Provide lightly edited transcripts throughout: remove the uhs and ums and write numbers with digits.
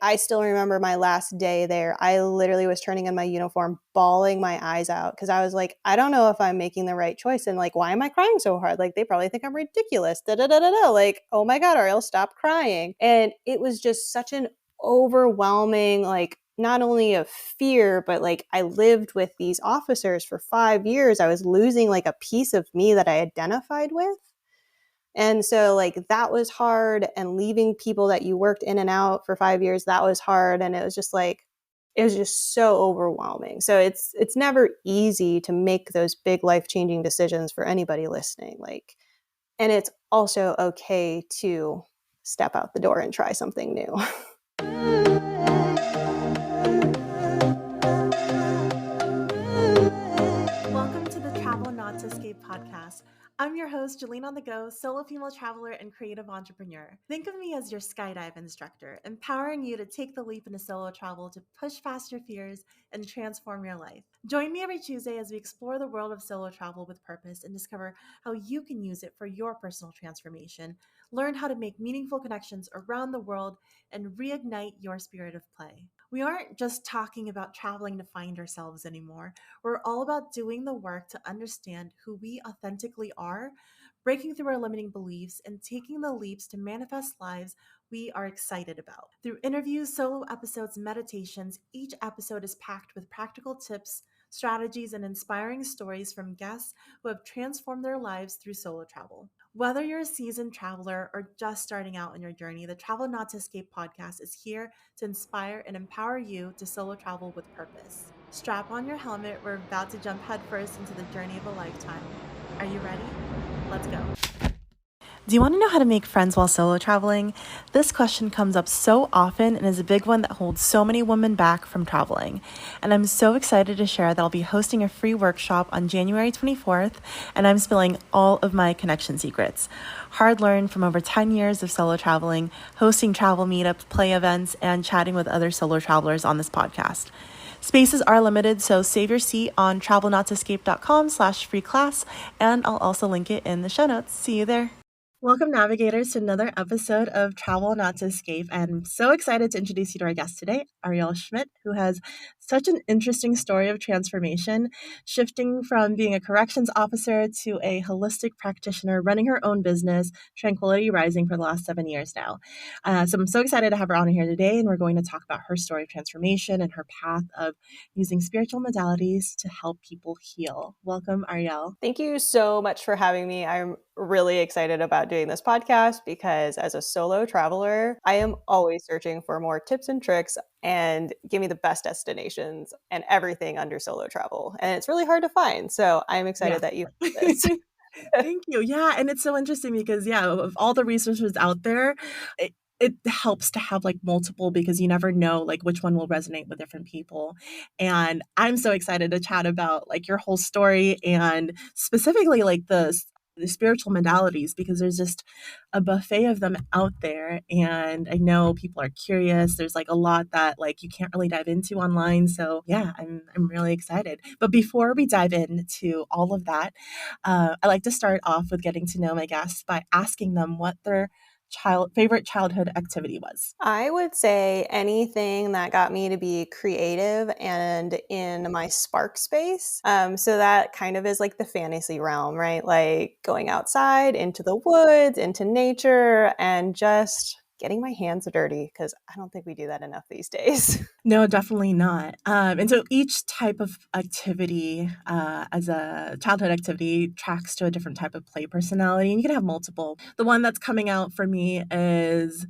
I still remember my last day there. I literally was turning in my uniform, bawling my eyes out because I was like, I don't know if I'm making the right choice. And like, why am I crying so hard? Like, they probably think I'm ridiculous. Da, da, da, da, da. Like, oh my God, Arielle, stop crying. And it was just such an overwhelming, like, not only of fear, but like I lived with these officers for 5 years. I was losing like a piece of me that I identified with. And so like that was hard, and leaving people that you worked in and out for 5 years, that was hard. And it was just like, it was just so overwhelming. So it's never easy to make those big life-changing decisions for anybody listening. Like, and it's also okay to step out the door and try something new. Welcome to the Travel Not to Escape podcast. I'm your host, Jolene on the Go, solo female traveler and creative entrepreneur. Think of me as your skydive instructor, empowering you to take the leap into solo travel to push past your fears and transform your life. Join me every Tuesday as we explore the world of solo travel with purpose and discover how you can use it for your personal transformation, learn how to make meaningful connections around the world, and reignite your spirit of play. We aren't just talking about traveling to find ourselves anymore. We're all about doing the work to understand who we authentically are, breaking through our limiting beliefs, and taking the leaps to manifest lives we are excited about. Through interviews, solo episodes, and meditations, each episode is packed with practical tips, strategies, and inspiring stories from guests who have transformed their lives through solo travel. Whether you're a seasoned traveler or just starting out on your journey, the Travel Not to Escape podcast is here to inspire and empower you to solo travel with purpose. Strap on your helmet. We're about to jump headfirst into the journey of a lifetime. Are you ready? Let's go. Do you want to know how to make friends while solo traveling? This question comes up so often and is a big one that holds so many women back from traveling. And I'm so excited to share that I'll be hosting a free workshop on January 24th, and I'm spilling all of my connection secrets. Hard learned from over 10 years of solo traveling, hosting travel meetups, play events, and chatting with other solo travelers on this podcast. Spaces are limited, so save your seat on travelnotsescape.com/free class, and I'll also link it in the show notes. See you there. Welcome, navigators, to another episode of Travel Not to Escape. I'm so excited to introduce you to our guest today, Arielle Schmidt, who has such an interesting story of transformation, shifting from being a corrections officer to a holistic practitioner, running her own business, Tranquility Rising, for the last 7 years now. So I'm so excited to have her on here today, and we're going to talk about her story of transformation and her path of using spiritual modalities to help people heal. Welcome, Arielle. Thank you so much for having me. I'm really excited about doing this podcast because as a solo traveler, I am always searching for more tips and tricks and give me the best destinations and everything under solo travel. And it's really hard to find. So I'm excited that you did this. Thank you. Yeah. And it's so interesting because, of all the resources out there, it helps to have like multiple, because you never know like which one will resonate with different people. And I'm so excited to chat about like your whole story and specifically like the spiritual modalities, because there's just a buffet of them out there, and I know people are curious. There's like a lot that like you can't really dive into online, so yeah, I'm really excited. But before we dive into all of that, I like to start off with getting to know my guests by asking them what their favorite childhood activity was. I would say anything that got me to be creative and in my spark space. So that kind of is like the fantasy realm, right? Like going outside into the woods, into nature, and just getting my hands dirty, because I don't think we do that enough these days. No, definitely not. And so each type of activity, as a childhood activity, tracks to a different type of play personality, and you can have multiple. The one that's coming out for me is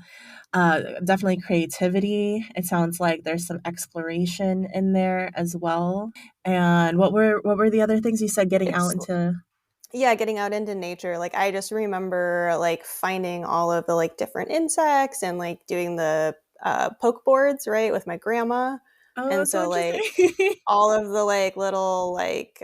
definitely creativity. It sounds like there's some exploration in there as well. And what were the other things you said? Getting out into... Yeah, getting out into nature. Like I just remember like finding all of the like different insects and like doing the poke boards, right, with my grandma. Oh, And that's so like all of the like little like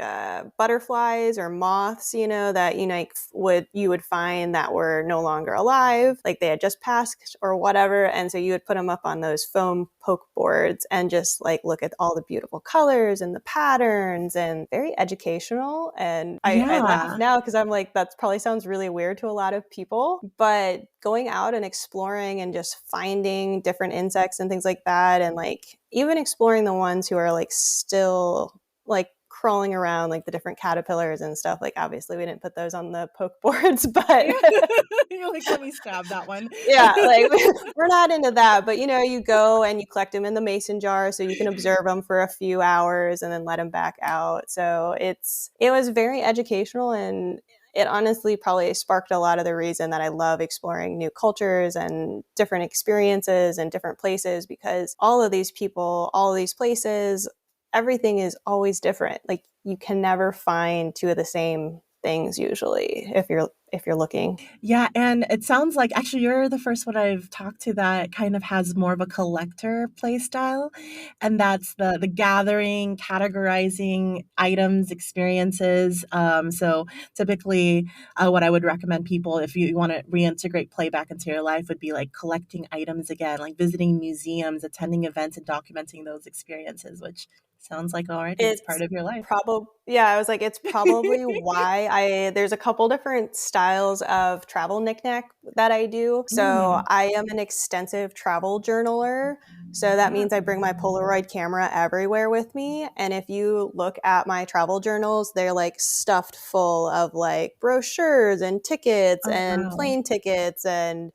butterflies or moths, that you would find that were no longer alive, like they had just passed or whatever. And so you would put them up on those foam poke boards and just like look at all the beautiful colors and the patterns, and very educational. And I laugh Yeah. now because I'm like, that probably sounds really weird to a lot of people, but going out and exploring and just finding different insects and things like that, and like even exploring the ones who are like still like crawling around, like the different caterpillars and stuff. Like obviously we didn't put those on the poke boards, but Yeah. You're like, let me stab that one. yeah, like we're not into that. But you go and you collect them in the mason jar so you can observe them for a few hours and then let them back out. So it was very educational, and it honestly probably sparked a lot of the reason that I love exploring new cultures and different experiences and different places, because all of these people, all of these places, everything is always different. Like you can never find two of the same things usually if you're looking. Yeah, and it sounds like actually you're the first one I've talked to that kind of has more of a collector play style, and that's the gathering, categorizing items, experiences. So typically, what I would recommend people if you want to reintegrate play back into your life would be like collecting items again, like visiting museums, attending events, and documenting those experiences, which sounds like already it's part It's of your life. probably, yeah, I was like, it's probably why there's a couple different styles of travel knickknack that I do. So Mm, I am an extensive travel journaler. So that yeah. means I bring my Polaroid camera everywhere with me. And if you look at my travel journals, they're like stuffed full of like brochures and tickets Oh, and wow. plane tickets and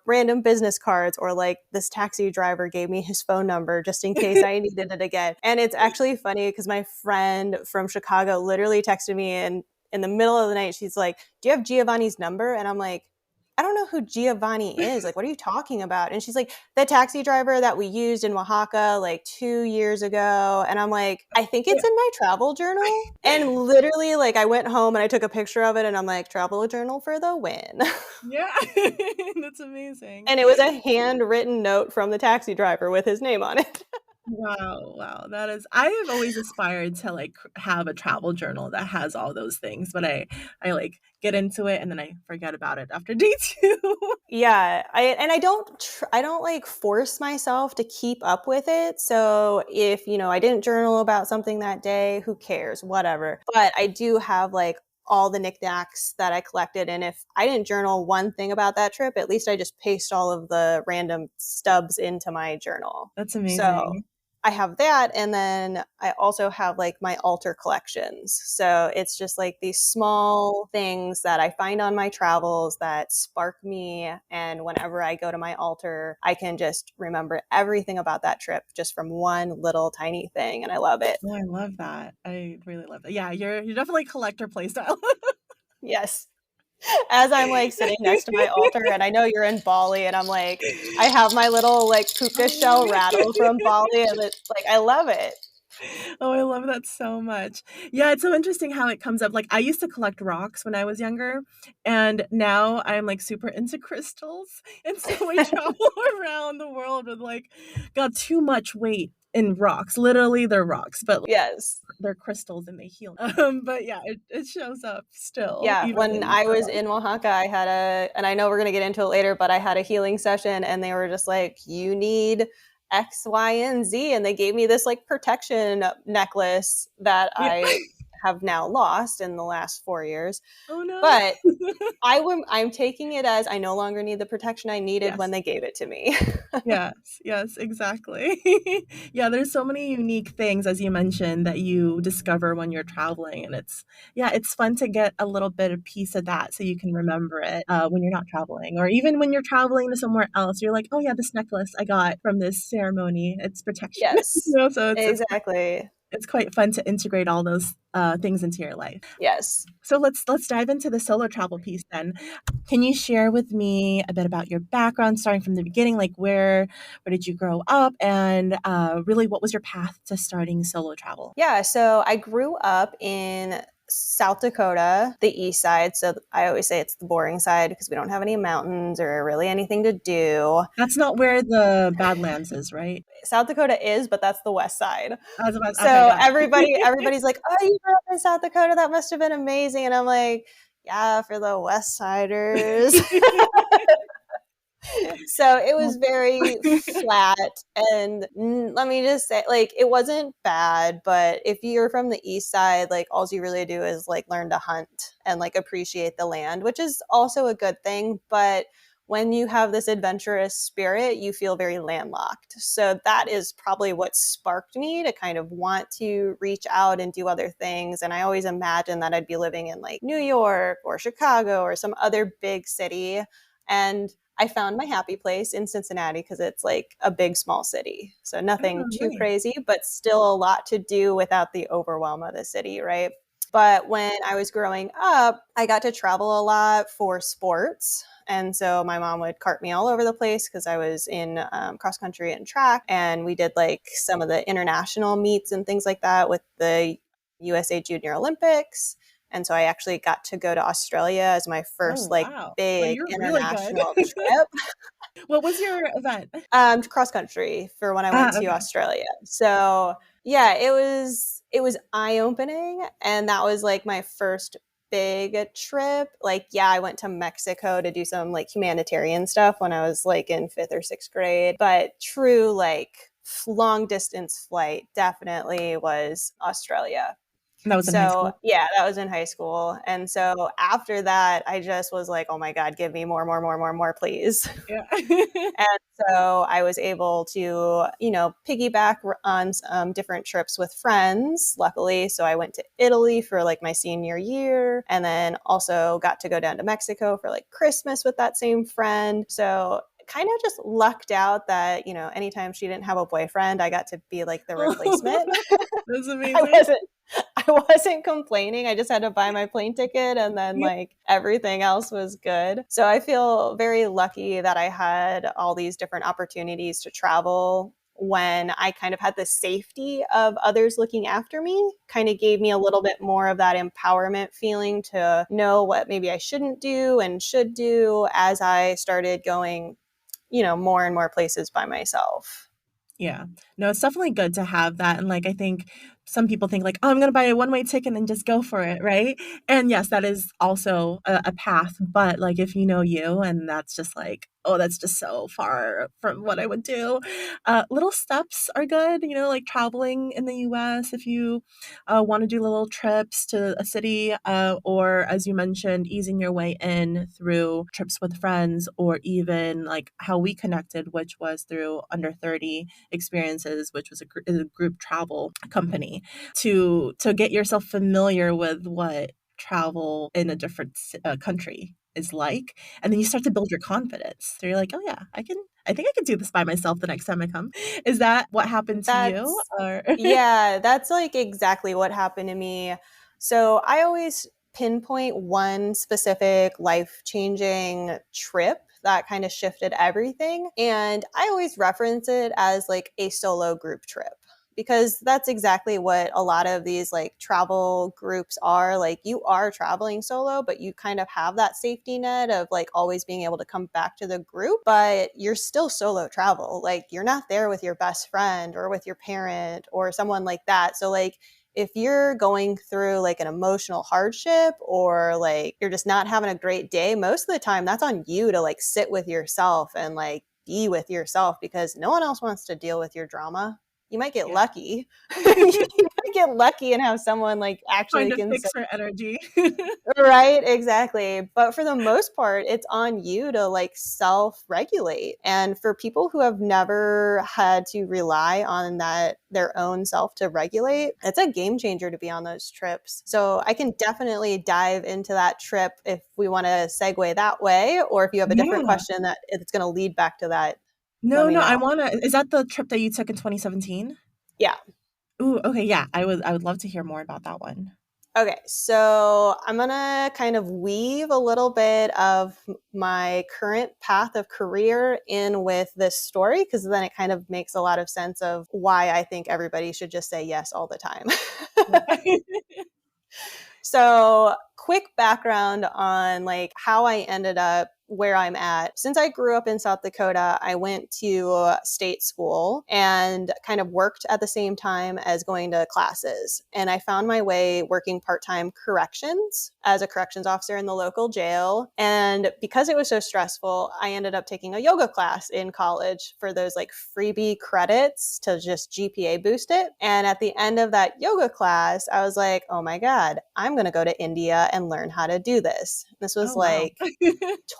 random business cards, or like this taxi driver gave me his phone number just in case I needed it again. And it's actually funny because my friend from Chicago literally texted me in the middle of the night. She's like, "Do you have Giovanni's number?" And I'm like, "I don't know who Giovanni is. Like, what are you talking about?" And she's like, "The taxi driver that we used in Oaxaca like 2 years ago." And I'm like, "I think it's in my travel journal." And literally, like, I went home and I took a picture of it and I'm like, "Travel journal for the win." Yeah, that's amazing. And it was a handwritten note from the taxi driver with his name on it. Wow, wow, that is I have always aspired to, like, have a travel journal that has all those things, but I, like, get into it and then I forget about it after day 2. Yeah, I don't like force myself to keep up with it. So if, I didn't journal about something that day, who cares? Whatever. But I do have like all the knickknacks that I collected, and if I didn't journal one thing about that trip, at least I just paste all of the random stubs into my journal. That's So amazing. I have that, and then I also have like my altar collections. So it's just like these small things that I find on my travels that spark me, and whenever I go to my altar, I can just remember everything about that trip just from one little tiny thing, and I love it. Oh, I love that. I really love that. Yeah, you're definitely collector play style. Yes. As I'm like sitting next to my altar, and I know you're in Bali, and I'm like, I have my little like puka Oh shell my rattle from Bali, and it's like I love it. Oh, I love that so much. Yeah, it's so interesting how it comes up. Like, I used to collect rocks when I was younger, and now I'm, like, super into crystals, and so I travel around the world with, like, got too much weight in rocks. Literally, they're rocks, but like, Yes. they're crystals and they heal. But yeah, it shows up still Yeah, even when in I was in Oaxaca, I had and I know we're going to get into it later, but I had a healing session and they were just like, you need X, Y, and Z. And they gave me this like protection necklace that Yeah. I have now lost in the last 4 years. Oh, no. But I'm taking it as I no longer need the protection I needed when Yes. they gave it to me. Yes, yes, exactly. Yeah, there's so many unique things, as you mentioned, that you discover when you're traveling, and it's fun to get a little bit of piece of that so you can remember it, when you're not traveling, or even when you're traveling to somewhere else, you're like, "Oh, yeah, this necklace I got from this ceremony, it's protection." Yes, So exactly. it's quite fun to integrate all those, things into your life. Yes. So let's dive into the solo travel piece then. Can you share with me a bit about your background, starting from the beginning, like where did you grow up, and really what was your path to starting solo travel? Yeah, so I grew up in South Dakota, the east side. So I always say it's the boring side because we don't have any mountains or really anything to do. That's not where the Badlands is, right? South Dakota is, but that's the west side. I was about, okay, So got it. everybody's like, "Oh, you grew up in South Dakota? That must have been amazing." And I'm like, "Yeah, for the west siders." So it Well, was very flat. And let me just say, like, it wasn't bad, but if you're from the east side, like, all you really do is like learn to hunt and like appreciate the land, which is also a good thing. But when you have this adventurous spirit, you feel very landlocked. So that is probably what sparked me to kind of want to reach out and do other things. And I always imagined that I'd be living in like New York or Chicago or some other big city. And I found my happy place in Cincinnati because it's like a big, small city. So nothing oh, too nice. crazy, but still a lot to do without the overwhelm of the city, right? But when I was growing up, I got to travel a lot for sports. And so my mom would cart me all over the place because I was in cross country and track. And we did like some of the international meets and things like that with the USA Junior Olympics. And so I actually got to go to Australia as my first Oh, like wow. Well, big you're really good. international trip. What was your event? Cross country for when I went Ah, to okay. Australia. So yeah, it was eye opening, and that was like my first big trip. Like, yeah, I went to Mexico to do some like humanitarian stuff when I was like in fifth or sixth grade, but true like long distance flight definitely was Australia. That was in high So school? yeah, that was in high school. And so after that, I just was like, oh my God, give me more, more, more, more, more, please. Yeah. And so I was able to, piggyback on different trips with friends, luckily. So I went to Italy for like my senior year, and then also got to go down to Mexico for like Christmas with that same friend. So kind of just lucked out that, anytime she didn't have a boyfriend, I got to be like the replacement. Oh, that's I amazing. wasn't I wasn't complaining. I just had to buy my plane ticket and then Yeah. like everything else was good. So I feel very lucky that I had all these different opportunities to travel when I kind of had the safety of others looking after me. Kind of gave me a little bit more of that empowerment feeling to know what maybe I shouldn't do and should do as I started going, more and more places by myself. Yeah. No, it's definitely good to have that. And like, I think some people think like, oh, I'm going to buy a one-way ticket and just go for it. Right. And yes, that is also a path. But like, if you know you, and that's just like, oh, that's just so far from what I would do. Little steps are good, like traveling in the US if you want to do little trips to a city, or as you mentioned, easing your way in through trips with friends, or even like how we connected, which was through Under 30 Experiences, which was a group travel company, to get yourself familiar with what travel in a different country is like, and then you start to build your confidence. So you're like, oh yeah, I think I can do this by myself the next time I come. Is that what happened to you? That's Or Yeah, that's like exactly what happened to me. So I always pinpoint one specific life-changing trip that kind of shifted everything. And I always reference it as like a solo group trip because that's exactly what a lot of these like travel groups are. Like, you are traveling solo, but you kind of have that safety net of like always being able to come back to the group, but you're still solo travel. Like, you're not there with your best friend or with your parent or someone like that. So like, if you're going through like an emotional hardship or like you're just not having a great day, most of the time that's on you to like sit with yourself and like be with yourself because no one else wants to deal with your drama. You might get yeah, lucky. You might get lucky and have someone like trying actually to can say, fix her energy. right, exactly. But for the most part, it's on you to like self regulate. And for people who have never had to rely on that, their own self to regulate, it's a game changer to be on those trips. So I can definitely dive into that trip if we want to segue that way, or if you have a different Yeah. question that it's going to lead back to that, let No, me no, I know. wanna is that the trip that you took in 2017? Yeah. Ooh, okay, yeah, I would love to hear more about that one. Okay, so I'm gonna kind of weave a little bit of my current path of career in with this story because then it kind of makes a lot of sense of why I think everybody should just say yes all the time. Yeah. So, quick background on like how I ended up where I'm at. Since I grew up in South Dakota, I went to state school and kind of worked at the same time as going to classes. And I found my way working part-time corrections as a corrections officer in the local jail. And because it was so stressful, I ended up taking a yoga class in college for those like freebie credits to just GPA boost it. And at the end of that yoga class, I was like, oh my God, I'm going to go to India and learn how to do this. This was Oh, wow. like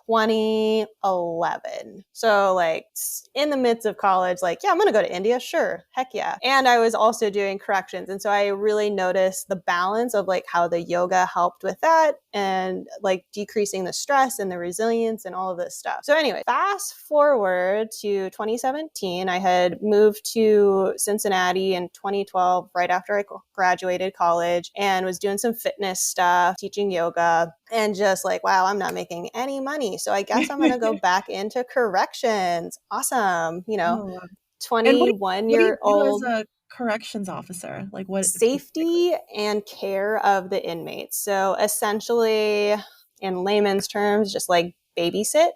2011. So like in the midst of college, like, yeah, I'm going to go to India. Sure. Heck yeah. And I was also doing corrections. And so I really noticed the balance of like how the yoga helped with that and like decreasing the stress and the resilience and all of this stuff. So anyway, fast forward to 2017, I had moved to Cincinnati in 2012, right after I graduated college, and was doing some fitness stuff, teaching yoga, and just like, wow, I'm not making any money. So I guess I'm going to go back into corrections. Awesome. Oh, wow. And 21 what do you year do as old a corrections officer? Like what specifically? safety and care of the inmates. So essentially, in layman's terms, just like babysit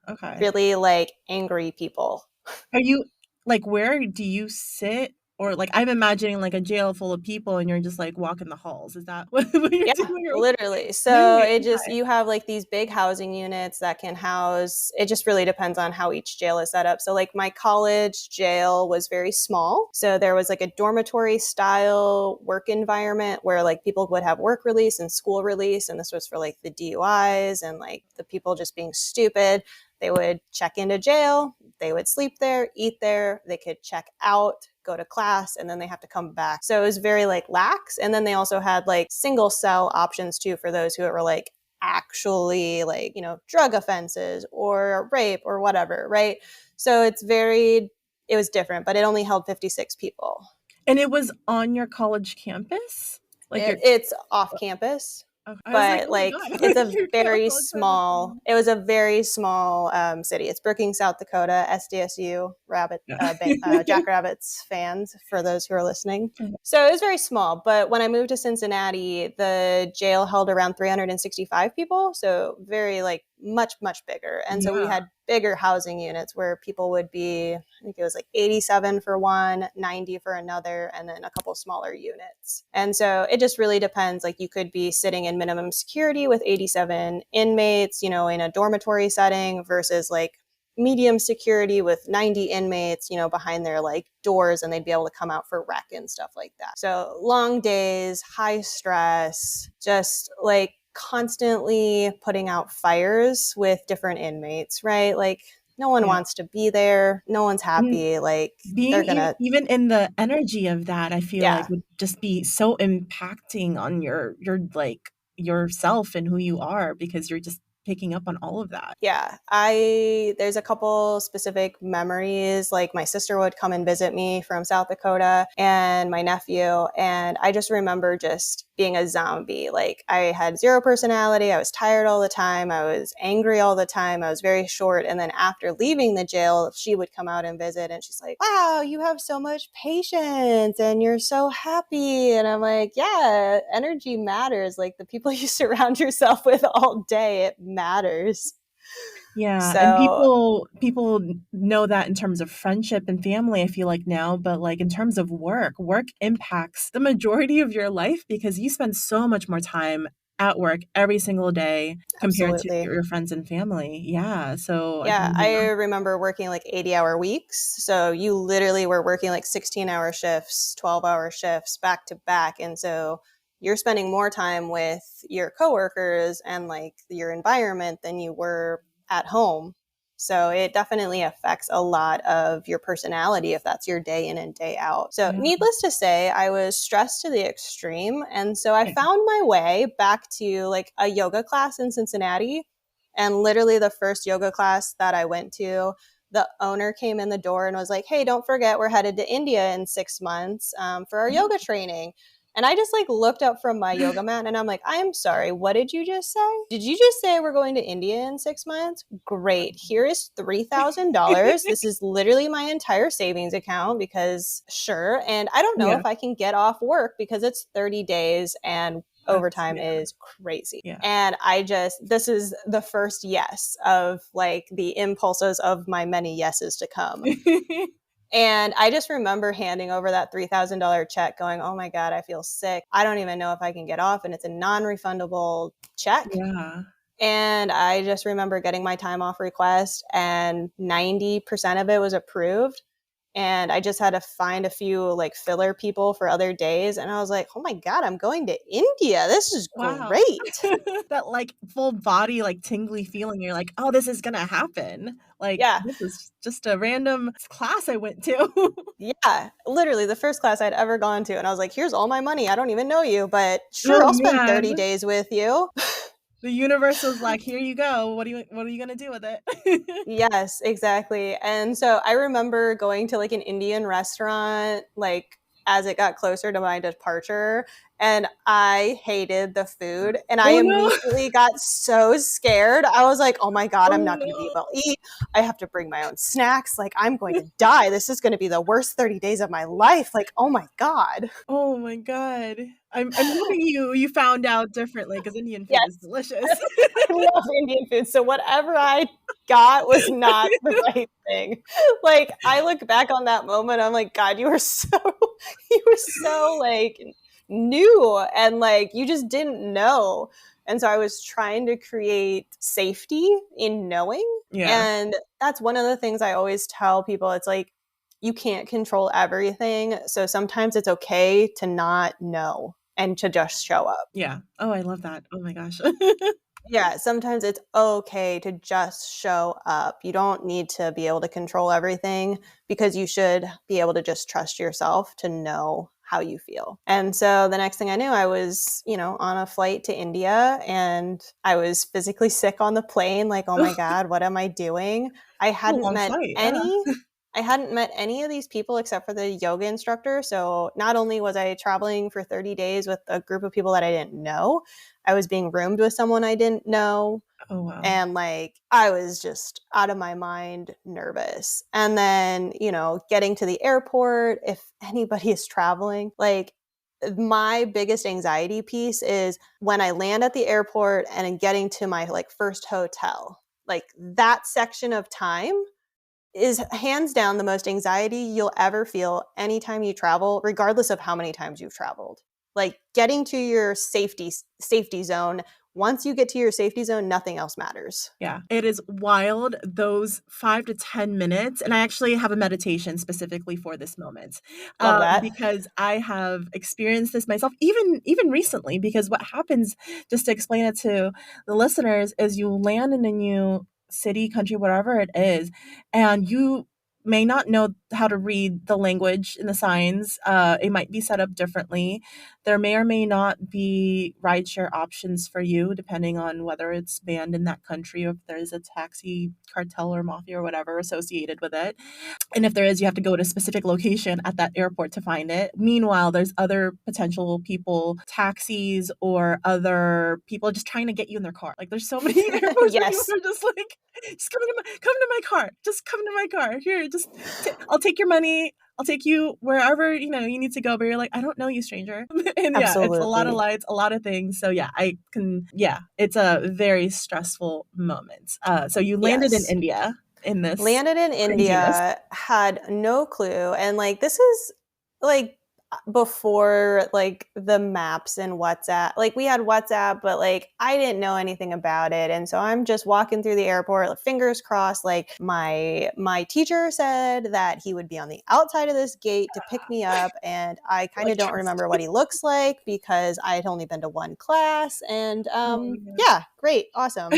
Okay. really like angry people. Are you like where do you sit? Or like I'm imagining like a jail full of people and you're just like walking the halls. Is that what you're Yeah, doing? literally. So Literally, it just, okay. you have like these big housing units that can house, it just really depends on how each jail is set up. So like my college jail was very small. So there was like a dormitory style work environment where like people would have work release and school release. And this was for like the DUIs and like the people just being stupid. They would check into jail, they would sleep there, eat there, they could check out, go to class, and then they have to come back. So it was very like lax. And then they also had like single cell options too for those who were like actually like, drug offenses or rape or whatever, right? So it was different, but it only held 56 people. And it was on your college campus? Like It's off campus, okay. I was like, but oh my like God, it's like a you're on very college campus. small, it was a very small city. It's Brookings, South Dakota, SDSU, Yeah. Jackrabbits fans for those who are listening. So it was very small. But when I moved to Cincinnati, the jail held around 365 people. So very like much, much bigger. And so we Yeah. had bigger housing units where people would be, I think it was like 87 for one, 90 for another, and then a couple smaller units. And so it just really depends. Like you could be sitting in minimum security with 87 inmates, in a dormitory setting versus like medium security with 90 inmates, behind their like doors, and they'd be able to come out for rec and stuff like that. So long days, high stress, just like constantly putting out fires with different inmates, right? Like no one Yeah. wants to be there. No one's And happy. Like they're being gonna, even in the energy of that, I feel like yeah. would just be so impacting on your like yourself and who you are because you're just picking up on all of that. Yeah, there's a couple specific memories. Like my sister would come and visit me from South Dakota and my nephew. And I just remember just being a zombie. Like I had zero personality. I was tired all the time. I was angry all the time. I was very short. And then after leaving the jail, she would come out and visit and she's like, wow, you have so much patience and you're so happy. And I'm like, yeah, energy matters. Like the people you surround yourself with all day, it matters. Yeah, and So people know that in terms of friendship and family, I feel like now, but like in terms of work impacts the majority of your life because you spend so much more time at work every single day compared to absolutely. your friends and family. Yeah, so I can Yeah, only I remember working like 80-hour weeks. So you literally were working like 16-hour shifts, 12-hour shifts back to back. And so you're spending more time with your coworkers and like your environment than you were at home. So it definitely affects a lot of your personality if that's your day in and day out. So yeah, needless to say, I was stressed to the extreme. And so I yeah. found my way back to like a yoga class in Cincinnati. And literally the first yoga class that I went to, the owner came in the door and was like, hey, don't forget, we're headed to India in 6 months for our yoga training. And I just like looked up from my yoga mat and I'm like, I'm sorry, what did you just say? Did you just say we're going to India in 6 months? Great. Here is $3,000. This is literally my entire savings account because sure. And I don't know Yeah. if I can get off work because it's 30 days and overtime Yeah. is crazy. Yeah. And this is the first yes of like the impulses of my many yeses to come. And I just remember handing over that $3,000 check going, oh my God, I feel sick. I don't even know if I can get off. And it's a non-refundable check. Yeah. And I just remember getting my time off request and 90% of it was approved. And I just had to find a few like filler people for other days. And I was like, oh my God, I'm going to India. This is Wow. great. That like full body, like tingly feeling. You're like, oh, this is going to happen. Like, Yeah. this is just a random class I went to. Yeah. Literally the first class I'd ever gone to. And I was like, here's all my money. I don't even know you, but sure, Oh I'll spend man. 30 days with you. The universe was like, here you go. What are you going to do with it? Yes, exactly. And so I remember going to like an Indian restaurant, like as it got closer to my departure, and I hated the food. And I Oh no. immediately got so scared. I was like, oh my God, Oh I'm not going to be no. able to eat. I have to bring my own snacks. Like, I'm going to die. This is going to be the worst 30 days of my life. Like, oh my God. Oh my God. I'm hoping you found out differently because Indian food is Yes. delicious. I love Indian food. So whatever I got was not the right thing. Like I look back on that moment, I'm like, God, you were so like new and like you just didn't know. And so I was trying to create safety in knowing. Yeah. And that's one of the things I always tell people. It's like you can't control everything. So sometimes it's okay to not know and to just show up. Yeah. Oh, I love that. Oh my gosh. Yeah, sometimes it's okay to just show up. You don't need to be able to control everything because you should be able to just trust yourself to know how you feel. And so the next thing I knew, I was, on a flight to India and I was physically sick on the plane. Like, oh my God, what am I doing? I A hadn't long met flight. Yeah. any. I hadn't met any of these people except for the yoga instructor. So not only was I traveling for 30 days with a group of people that I didn't know, I was being roomed with someone I didn't know. Oh wow. And like, I was just out of my mind nervous. And then, getting to the airport, if anybody is traveling, like, my biggest anxiety piece is when I land at the airport and getting to my like first hotel. Like that section of time is hands down the most anxiety you'll ever feel anytime you travel, regardless of how many times you've traveled. Like getting to your safety zone. Once you get to your safety zone, nothing else matters. Yeah, it is wild, those 5 to 10 minutes, and I actually have a meditation specifically for this moment, Love that. because I have experienced this myself even recently, because what happens, just to explain it to the listeners, is you land in a new city, country, whatever it is, and you may not know how to read the language and the signs. It might be set up differently. There may or may not be rideshare options for you, depending on whether it's banned in that country or if there's a taxi cartel or mafia or whatever associated with it. And if there is, you have to go to a specific location at that airport to find it. Meanwhile, there's other potential people, taxis or other people just trying to get you in their car. Like there's so many airports where people Yes. are just like, just come to my car. Just come to my car. Here, I'll take your money. I'll take you wherever, you need to go. But you're like, I don't know you, stranger. And yeah, it's a lot of Absolutely. lights, a lot of things. So yeah, it's a very stressful moment. So you landed in Yes. India in this Landed in craziness. India, had no clue. And like, this is like before like the maps and WhatsApp. Like, we had WhatsApp, but like, I didn't know anything about it. And so I'm just walking through the airport, like, fingers crossed. Like, my teacher said that he would be on the outside of this gate to pick me up. And I kind Like of don't trust. remember what he looks like because I had only been to one class. And Oh my gosh. yeah, great, awesome.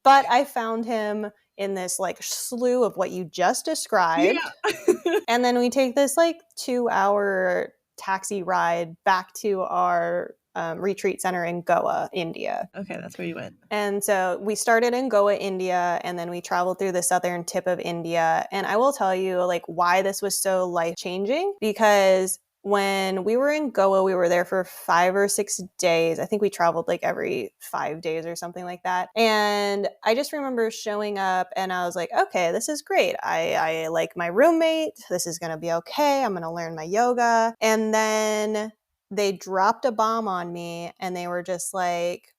But I found him in this like slew of what you just described. Yeah. And then we take this like 2-hour taxi ride back to our retreat center in Goa, India. Okay, that's where you went. And so we started in Goa, India, and then we traveled through the southern tip of India. And I will tell you like why this was so life changing, because when we were in Goa, we were there for 5 or 6 days. I think we traveled like every 5 days or something like that. And I just remember showing up and I was like, okay, this is great. I like my roommate. This is going to be okay. I'm going to learn my yoga. And then they dropped a bomb on me and they were just like,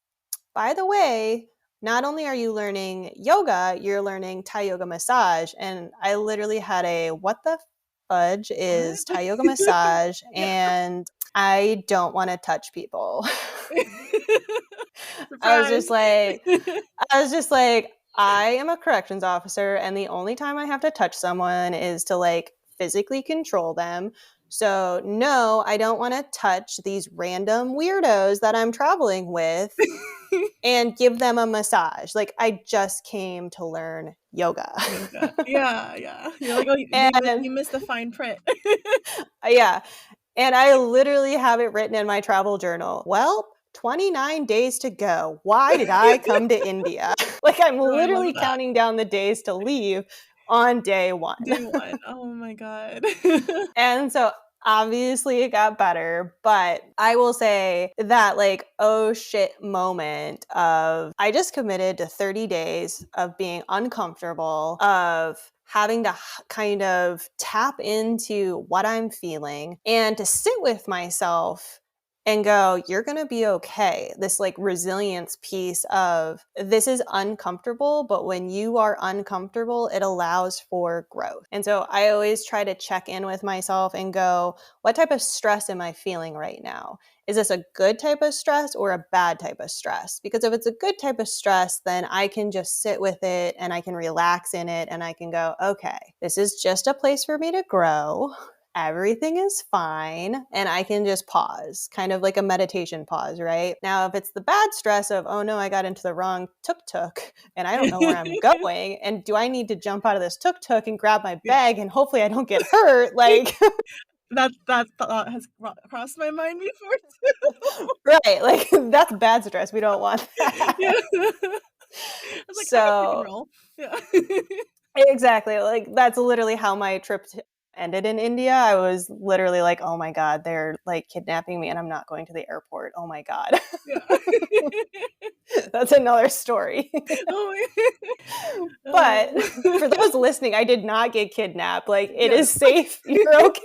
by the way, not only are you learning yoga, you're learning Thai yoga massage. And I literally had a what the fudge What? is Thai yoga massage, Yeah. and I don't want to touch people. I was just Surprise. like, I was just like, I am a corrections officer, and the only time I have to touch someone is to like physically control them. So, no, I don't want to touch these random weirdos that I'm traveling with and give them a massage. Like, I just came to learn yoga. Yoga. Yeah, yeah. You're like, "Oh, And you missed the fine print." yeah. And I literally have it written in my travel journal. Well, 29 days to go. Why did I come to India? Like, I'm Oh, I love literally that. counting down the days to leave on day one. Day 1. Oh my god. And so obviously it got better, but I will say that like, oh shit moment of I just committed to 30 days of being uncomfortable, of having to kind of tap into what I'm feeling and to sit with myself and go, you're going to be okay. This like resilience piece of this is uncomfortable, but when you are uncomfortable, it allows for growth. And so I always try to check in with myself and go, what type of stress am I feeling right now? Is this a good type of stress or a bad type of stress? Because if it's a good type of stress, then I can just sit with it and I can relax in it and I can go, okay, this is just a place for me to grow. Everything is fine, and I can just pause, kind of like a meditation pause, right? Now, if it's the bad stress of, oh no, I got into the wrong tuk-tuk and I don't know where I'm going, and do I need to jump out of this tuk-tuk and grab my Yeah. bag and hopefully I don't get hurt? Like, That thought has crossed my mind before too. right, like that's bad stress. We don't want Yeah. that. I was like, "I'm a pick and So, roll." Yeah. exactly. Like that's literally how my trip ended in India. I was literally like, "Oh my god, they're like kidnapping me and I'm not going to the airport. Oh my god." Yeah. That's another story. Oh my But for those listening, I did not get kidnapped. Like it Yes. is safe. You're okay.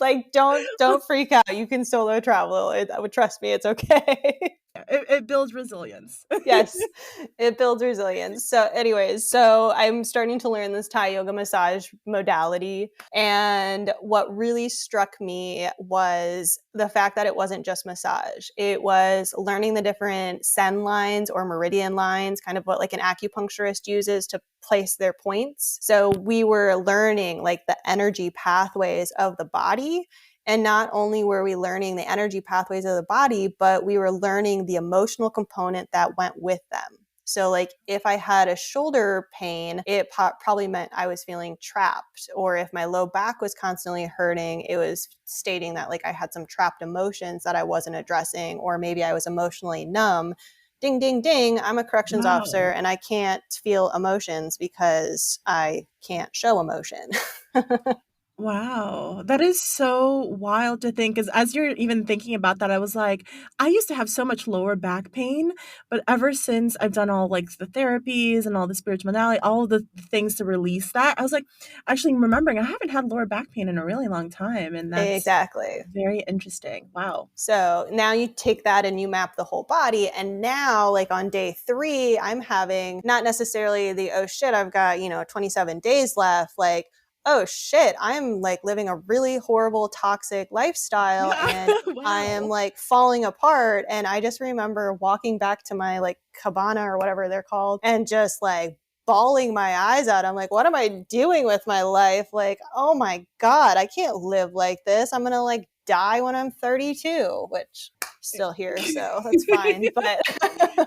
Like don't freak out. You can solo travel. I would trust me. It's okay. Yeah, it builds resilience. Yes, it builds resilience. So, anyways, so I'm starting to learn this Thai yoga massage modality. And what really struck me was the fact that it wasn't just massage, it was learning the different sen lines or meridian lines, kind of what like an acupuncturist uses to place their points. So, we were learning like the energy pathways of the body. And not only were we learning the energy pathways of the body, but we were learning the emotional component that went with them. So, like, if I had a shoulder pain, it probably meant I was feeling trapped. Or if my low back was constantly hurting, it was stating that, like, I had some trapped emotions that I wasn't addressing, or maybe I was emotionally numb. Ding, ding, ding. I'm a corrections officer Wow. and I can't feel emotions because I can't show emotion. Wow, that is so wild to think. Because as you're even thinking about that, I was like, I used to have so much lower back pain, but ever since I've done all, like, the therapies and all the spirituality, all of the things to release that, I was, like, actually remembering I haven't had lower back pain in a really long time, and that's Exactly. very interesting. Wow. So now you take that and you map the whole body. And now, like on day 3, I'm having not necessarily the, oh shit, I've got, 27 days left. Like, oh shit, I'm like living a really horrible, toxic lifestyle and I am Wow. like falling apart. And I just remember walking back to my like cabana or whatever they're called and just like bawling my eyes out. I'm like, what am I doing with my life? Like, oh my God, I can't live like this. I'm going to like die when I'm 32, which still here, so that's fine. But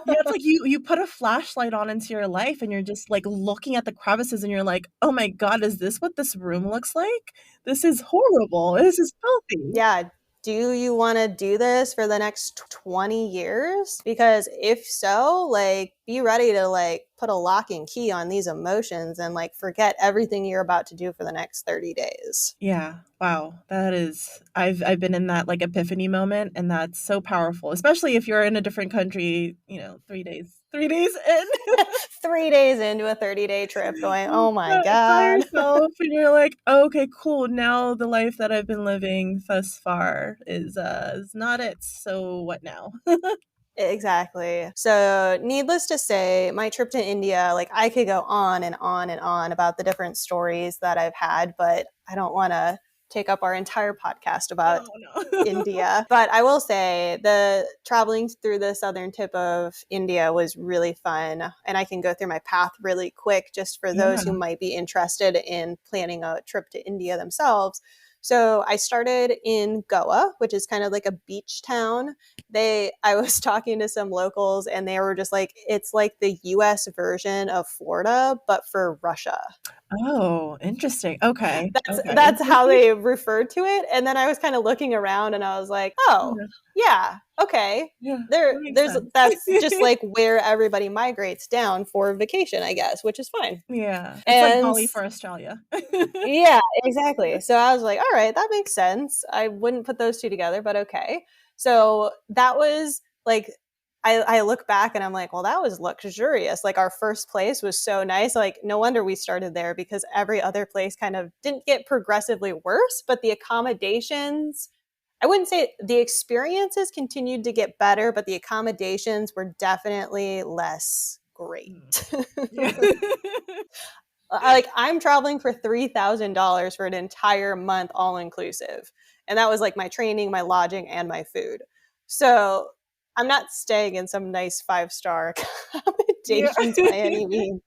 Yeah, it's like you put a flashlight on into your life and you're just, like, looking at the crevices and you're like, "Oh my god, is this what this room looks like? This is horrible. This is filthy." yeah, do you want to do this for the next 20 years? Because if so, like be ready to like put a lock and key on these emotions and like forget everything you're about to do for the next 30 days. Yeah, wow, that is I've been in that, like, epiphany moment, and that's so powerful, especially if you're in a different country, 3 days. 3 days in. 3 days into a 30-day trip going, oh my By God. yourself, and you're like, oh, okay, cool. Now the life that I've been living thus far is not it. So what now? Exactly. So, needless to say, my trip to India, like I could go on and on and on about the different stories that I've had, but I don't want to take up our entire podcast about No, no. India. But I will say the traveling through the southern tip of India was really fun. And I can go through my path really quick just for those who Yeah. might be interested in planning a trip to India themselves. So I started in Goa, which is kind of like a beach town. I was talking to some locals and they were just like, it's like the US version of Florida, but for Russia. Oh, interesting. Okay. Okay. That's how they referred to it. And then I was kind of looking around and I was like, oh, Yeah. Yeah, okay. Yeah. That makes There's sense. That's just like where everybody migrates down for vacation, I guess, which is fine. Yeah. It's like And Bali for Australia. yeah, exactly. So I was like, all right, that makes sense. I wouldn't put those two together, but okay. So that was like, I look back and I'm like, well, that was luxurious. Like our first place was so nice. Like, no wonder we started there because every other place kind of didn't get progressively worse, but the accommodations, I wouldn't say the experiences continued to get better, but the accommodations were definitely less great. Mm. Yeah. Like I'm traveling for $3,000 for an entire month, all inclusive. And that was like my training, my lodging, and my food. So I'm not staying in some nice 5-star Yeah. accommodations by any means.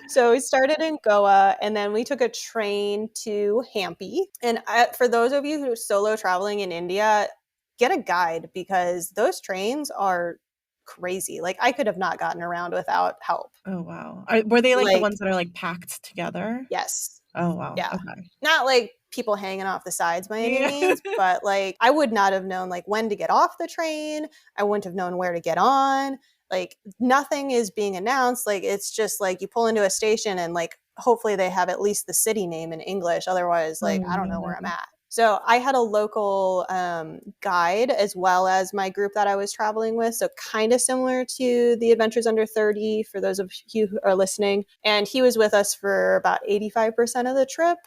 So we started in Goa and then we took a train to Hampi. And for those of you who are solo traveling in India, get a guide because those trains are crazy. Like I could have not gotten around without help. Oh, wow. Were they like the Like, ones that are like packed together? yes. Oh, wow. Yeah. Okay. Not like people hanging off the sides by any Yeah. means, but like I would not have known like when to get off the train. I wouldn't have known where to get on. Like nothing is being announced. Like it's just like you pull into a station and like hopefully they have at least the city name in English. Otherwise, like Oh, I don't know where I'm no. at. So I had a local guide as well as my group that I was traveling with. So kind of similar to the Adventures Under 30 for those of you who are listening. And he was with us for about 85% of the trip.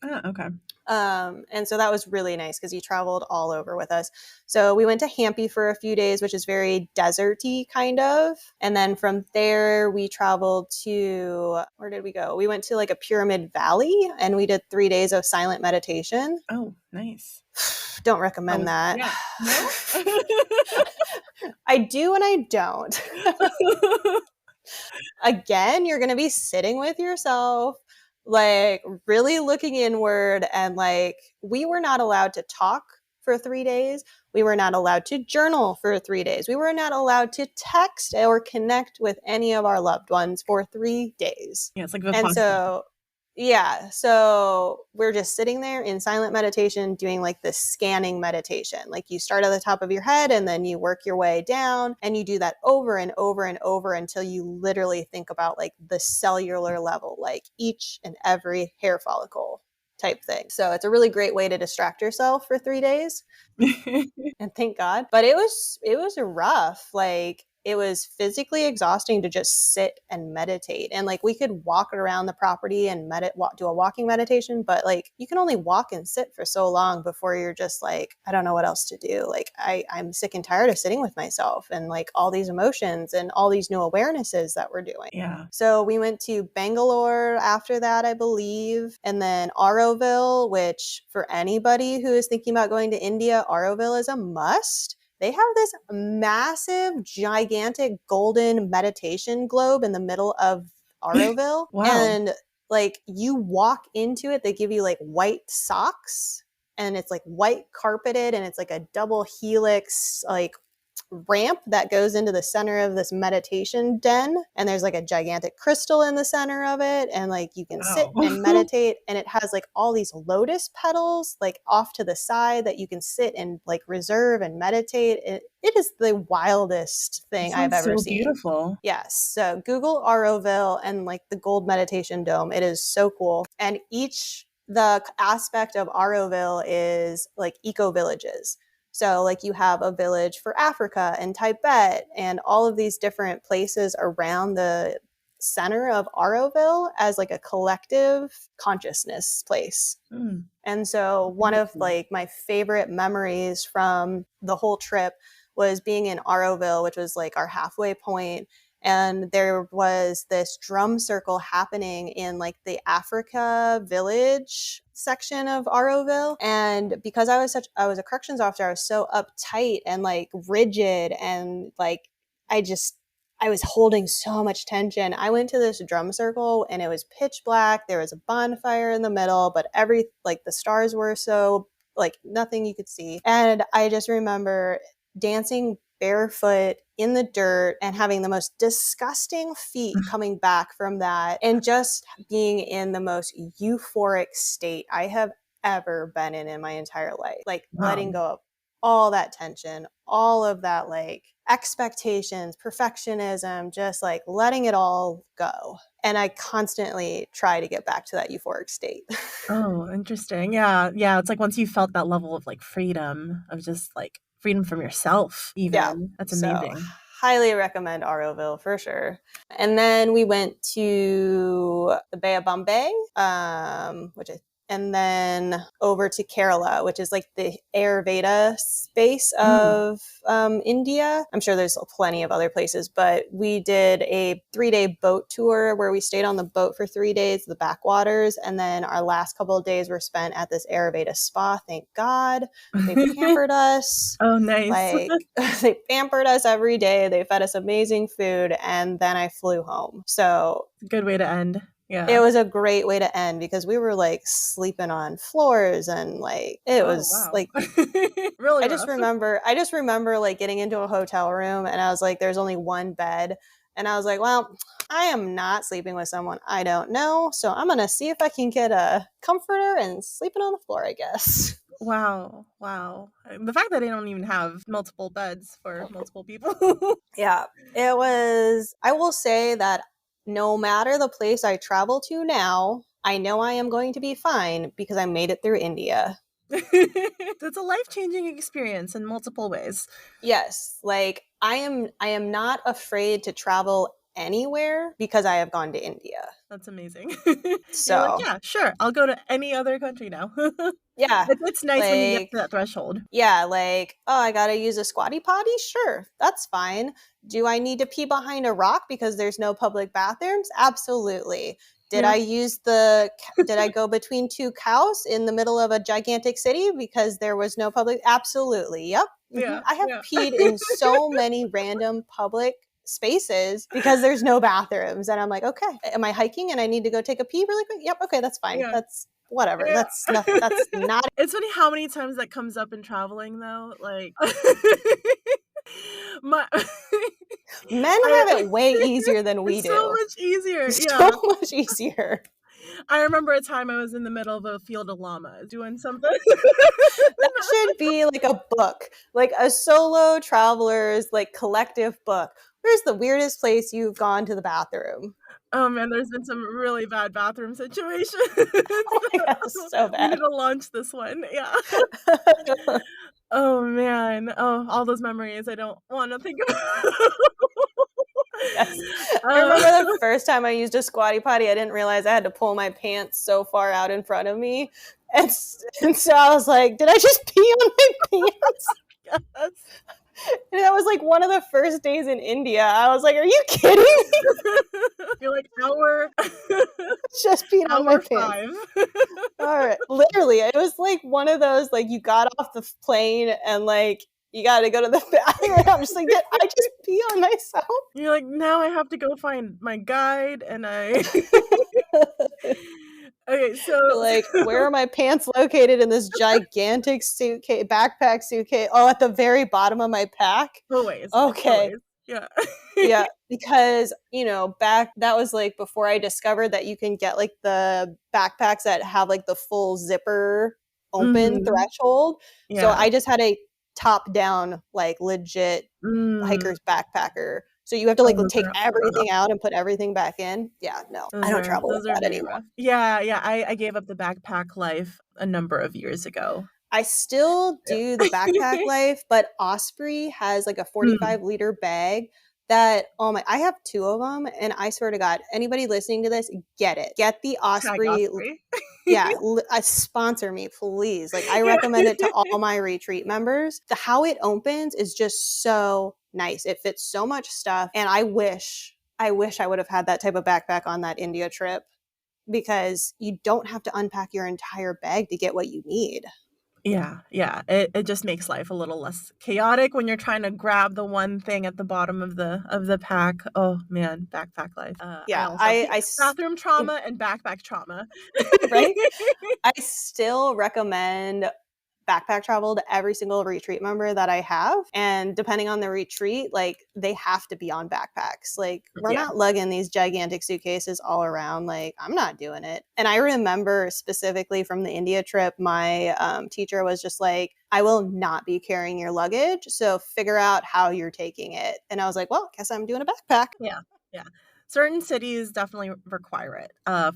Ah, okay. And so that was really nice because he traveled all over with us. So we went to Hampi for a few days, which is very deserty kind of. And then from there, we traveled to, where did we go? We went to like a pyramid valley and we did 3 days of silent meditation. Oh, nice. Don't recommend Oh, that. yeah. No? I do and I don't. Again, you're going to be sitting with yourself, like really looking inward. And like, we were not allowed to talk for 3 days. We were not allowed to journal for 3 days. We were not allowed to text or connect with any of our loved ones for 3 days. Yeah, it's like And Vipassana. so, yeah, so we're just sitting there in silent meditation doing like this scanning meditation. Like you start at the top of your head and then you work your way down and you do that over and over and over until you literally think about like the cellular level, like each and every hair follicle type thing. So it's a really great way to distract yourself for 3 days. And thank God. But it was rough. Like it was physically exhausting to just sit and meditate. And like we could walk around the property and do a walking meditation, but like you can only walk and sit for so long before you're just like, I don't know what else to do. Like I'm sick and tired of sitting with myself and like all these emotions and all these new awarenesses that we're doing. Yeah. So we went to Bangalore after that, I believe, and then Auroville, which for anybody who is thinking about going to India, Auroville is a must. They have this massive, gigantic golden meditation globe in the middle of Auroville. Wow. And like you walk into it, they give you like white socks and it's like white carpeted and it's like a double helix, like ramp that goes into the center of this meditation den, and there's like a gigantic crystal in the center of it, and like you can sit Wow. and meditate, and it has like all these lotus petals like off to the side that you can sit and like reserve and meditate. It is the wildest That thing I've sounds ever so seen. beautiful. Yes, so Google Auroville and like the gold meditation dome. It is so cool. And the aspect of Auroville is like eco villages. So like you have a village for Africa and Tibet and all of these different places around the center of Auroville as like a collective consciousness place. Mm. And so one of like my favorite memories from the whole trip was being in Auroville, which was like our halfway point. And there was this drum circle happening in like the Africa village section of Auroville. And because I was a corrections officer, I was so uptight and like rigid and like I was holding so much tension. I went to this drum circle and it was pitch black. There was a bonfire in the middle, but the stars were so like nothing you could see. And I just remember dancing barefoot in the dirt and having the most disgusting feet coming back from that and just being in the most euphoric state I have ever been in my entire life. Like letting go of all that tension, all of that like expectations, perfectionism, just like letting it all go. And I constantly try to get back to that euphoric state. Oh, interesting. Yeah. Yeah. It's like once you felt that level of like freedom, of just like freedom from yourself, Yeah. even. That's So amazing. highly recommend Auroville for sure. And then we went to the Bay of Bombay, and then over to Kerala, which is like the Ayurveda space of India. I'm sure there's plenty of other places, but we did a 3-day boat tour where we stayed on the boat for 3 days, the backwaters. And then our last couple of days were spent at this Ayurveda spa. Thank God. They pampered us. Oh, nice. Like they pampered us every day. They fed us amazing food. And then I flew home. So good way to end. Yeah. It was a great way to end because we were like sleeping on floors and like it was like really I just remember like getting into a hotel room and I was like there's only one bed and I was like, well, I am not sleeping with someone I don't know, so I'm going to see if I can get a comforter and sleeping on the floor, I guess. Wow. The fact that they don't even have multiple beds for multiple people. Yeah, it was, I will say that no matter the place I travel to now, I know I am going to be fine because I made it through India. It's a life-changing experience in multiple ways. Yes, like I am not afraid to travel anywhere because I have gone to India. That's amazing. So you're like, yeah, sure, I'll go to any other country now. yeah, it's nice when you get to that threshold. Yeah, like, oh, I gotta use a squatty potty? Sure, that's fine. Do I need to pee behind a rock because there's no public bathrooms? Absolutely. Did I go between two cows in the middle of a gigantic city because there was no public? Absolutely. Yep. Yeah. I have peed in so many random public spaces because there's no bathrooms. And I'm like, okay, am I hiking and I need to go take a pee really quick? Yep. Okay, that's fine. Yeah. That's whatever. Yeah. That's not. It's funny how many times that comes up in traveling though. Like Men have it way easier than we do. So much easier. So much easier. I remember a time I was in the middle of a field of llamas doing something. That should be like a book, like a solo traveler's like collective book. Where's the weirdest place you've gone to the bathroom? Oh man, there's been some really bad bathroom situations. Oh my God, so bad. We need to launch this one. Yeah. Oh man. Oh, all those memories I don't want to think about. Yes. I remember the first time I used a squatty potty, I didn't realize I had to pull my pants so far out in front of me. And so I was like, did I just pee on my pants? Yes. And that was like one of the first days in India. I was like, are you kidding me? You're like, hour. Just peed on my pants. All right. Literally, it was like one of those, like you got off the plane and like you got to go to the bathroom. I'm just like, did I just pee on myself? You're like, now I have to go find my guide and I... Okay, so like, where are my pants located in this gigantic backpack suitcase? Oh, at the very bottom of my pack. Always. Okay. Always. Yeah. Yeah, because that was like before I discovered that you can get like the backpacks that have like the full zipper open threshold. Yeah. So I just had a top down like legit hiker's backpacker. So you have to like take everything out and put everything back in. Yeah, no, I don't travel with that anymore. Yeah, I gave up the backpack life a number of years ago. I still do the backpack life, but Osprey has like a Mm, 45-liter bag that, oh my, I have two of them. And I swear to God, anybody listening to this, get it. Get the tag Osprey. Osprey. Yeah, sponsor me, please. Like, I recommend Yeah. it to all my retreat members. How it opens is just so nice. It fits so much stuff. And I wish I would have had that type of backpack on that India trip, because you don't have to unpack your entire bag to get what you need. Yeah. It just makes life a little less chaotic when you're trying to grab the one thing at the bottom of the pack. Oh man, backpack life. I Yeah, also bathroom trauma and backpack trauma. right? I still recommend backpack travel to every single retreat member that I have. And depending on the retreat, like, they have to be on backpacks. Like, we're Yeah. not lugging these gigantic suitcases all around. Like, I'm not doing it. And I remember specifically from the India trip, my teacher was just like, I will not be carrying your luggage. So figure out how you're taking it. And I was like, well, guess I'm doing a backpack. Yeah. Yeah. Certain cities definitely require it,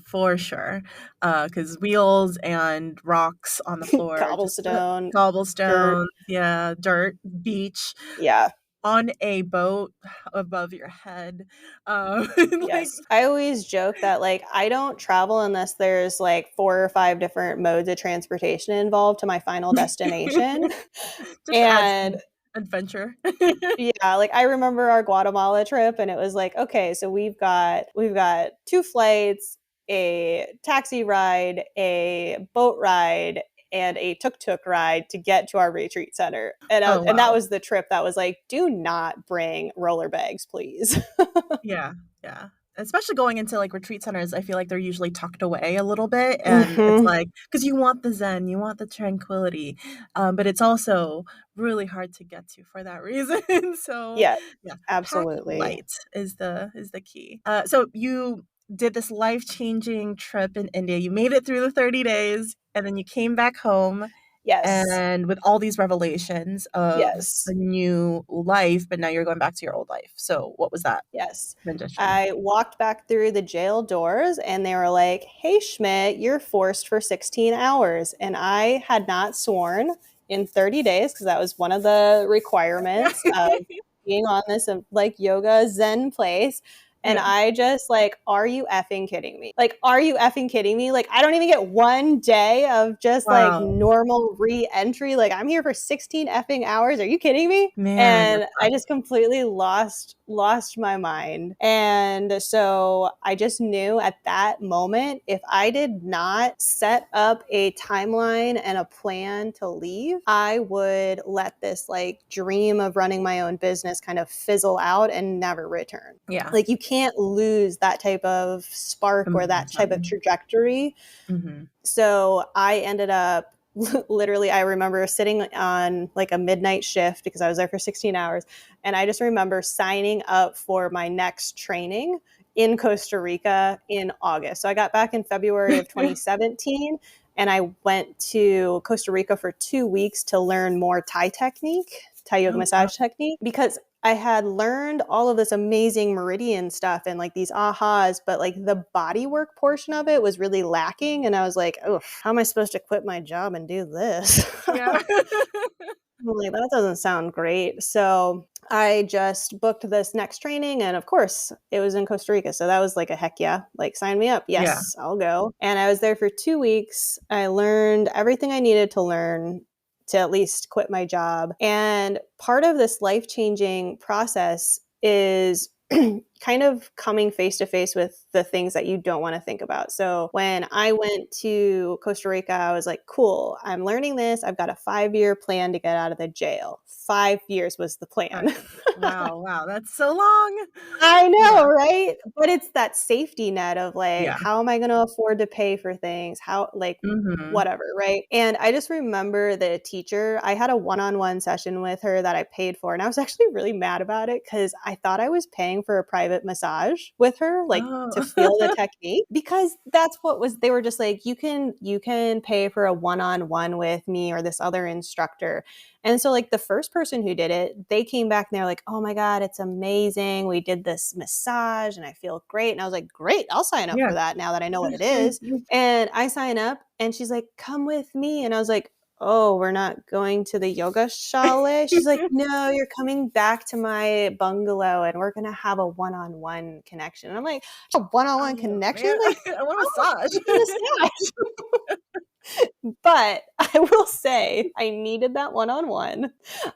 for sure. Because wheels and rocks on the floor, just Cobblestone, dirt. cobblestone, yeah, dirt, beach, Yeah. on a boat above your head. Like, Yes. I always joke that, like, I don't travel unless there's like 4 or 5 different modes of transportation involved to my final destination. just add And some adventure. yeah, like, I remember our Guatemala trip, and it was like, okay, so we've got 2 flights, a taxi ride, a boat ride, and a tuk-tuk ride to get to our retreat center. Oh, And that wow. was the trip that was like, do not bring roller bags, please. Yeah, yeah. Especially going into, like, retreat centers, I feel like they're usually tucked away a little bit, and it's Mhm. like, because you want the zen, you want the tranquility, but it's also really hard to get to for that reason. So, Yeah, yeah, pack absolutely. light is the key. So you did this life-changing trip in India. You made it through the 30 days, and then you came back home, Yes. and with all these revelations of a Yes. new life, but now you're going back to your old life. So what was that Yes. rendition? I walked back through the jail doors, and they were like, "Hey, Schmidt, you're forced for 16 hours." And I had not sworn in 30 days, because that was one of the requirements of being on this like yoga Zen place. And Yeah. I just like, are you effing kidding me? Like, are you effing kidding me? Like, I don't even get one day of just like Wow. normal re entry. Like, I'm here for 16 effing hours. Are you kidding me? Man, that's And I tough. just completely lost my mind. And so I just knew at that moment, if I did not set up a timeline and a plan to leave, I would let this like dream of running my own business kind of fizzle out and never return. Yeah. Like, you can't lose that type of spark or that type of Momentum. trajectory. Mhm. So I ended up literally, I remember sitting on like a midnight shift because I was there for 16 hours. And I just remember signing up for my next training in Costa Rica in August. So I got back in February of 2017, and I went to Costa Rica for 2 weeks to learn more Thai technique, Thai yoga Oh, wow. massage technique, because I had learned all of this amazing meridian stuff and like these ahas, but like the body work portion of it was really lacking. And I was like, oh, how am I supposed to quit my job and do this? Yeah. I'm like, that doesn't sound great. So I just booked this next training. And of course, it was in Costa Rica. So that was like a heck yeah, like, sign me up. Yeah. Yes, I'll go. And I was there for 2 weeks. I learned everything I needed to learn to at least quit my job. And part of this life changing process is kind of coming face to face with the things that you don't want to think about. So when I went to Costa Rica, I was like, cool, I'm learning this. I've got a 5-year plan to get out of the jail. 5 years was the 5 plan. years. Wow, wow, that's so long. I Yeah. know, right? But it's that safety net of like, Yeah. how am I going to afford to pay for things? How, like, Mhm. whatever, right? And I just remember the teacher, I had a one on one session with her that I paid for. And I was actually really mad about it because I thought I was paying for a private massage with her, like, to Oh. feel the technique, because that's what was, they were just like, you can pay for a one on one with me or this other instructor. And so, like, the first person who did it, they came back and they're like, oh my God, it's amazing. We did this massage and I feel great. And I was like, great, I'll sign up Yeah. for that now that I know what it is. And I sign up, and she's like, come with me. And I was like, oh, we're not going to the yoga chalet. She's like, no, you're coming back to my bungalow and we're going to have a one-on-one connection. And I'm like, a one-on-one Oh, connection? man. Like, I want a how am I massage. getting a massage? But I will say I needed that one-on-one.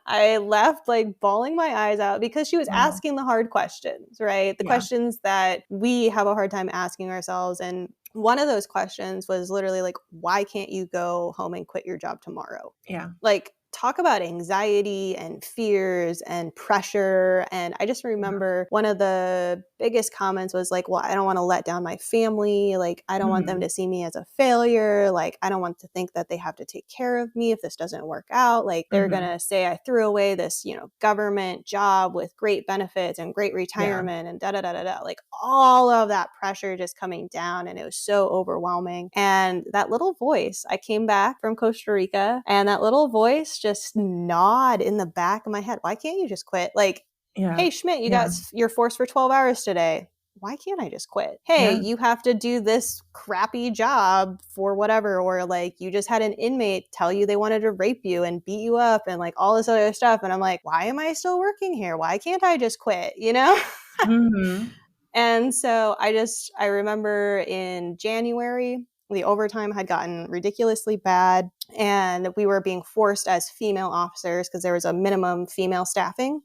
I left like bawling my eyes out because she was Wow. asking the hard questions, right? The Yeah. questions that we have a hard time asking ourselves. And one of those questions was literally like, why can't you go home and quit your job tomorrow? Yeah. Like, talk about anxiety and fears and pressure. And I just Yeah. remember one of the biggest comments was like, well, I don't want to let down my family. Like, I don't want them Mhm. to see me as a failure. Like, I don't want to think that they have to take care of me if this doesn't work out. Like, they're going Mhm. to say I threw away this, government job with great benefits and great Yeah. retirement and da da da da da. Like, all of that pressure just coming down. And it was so overwhelming. And that little voice, I came back from Costa Rica, and that little voice just gnawed in the back of my head. Why can't you just quit? Like, Yeah. hey, Schmidt, Yeah. you're forced for 12 hours today. Why can't I just quit? Hey, Yeah. you have to do this crappy job for whatever, or like you just had an inmate tell you they wanted to rape you and beat you up and like all this other stuff. And I'm like, why am I still working here? Why can't I just quit? Mhm. And so I remember in January, the overtime had gotten ridiculously bad, and we were being forced as female officers because there was a minimum female staffing.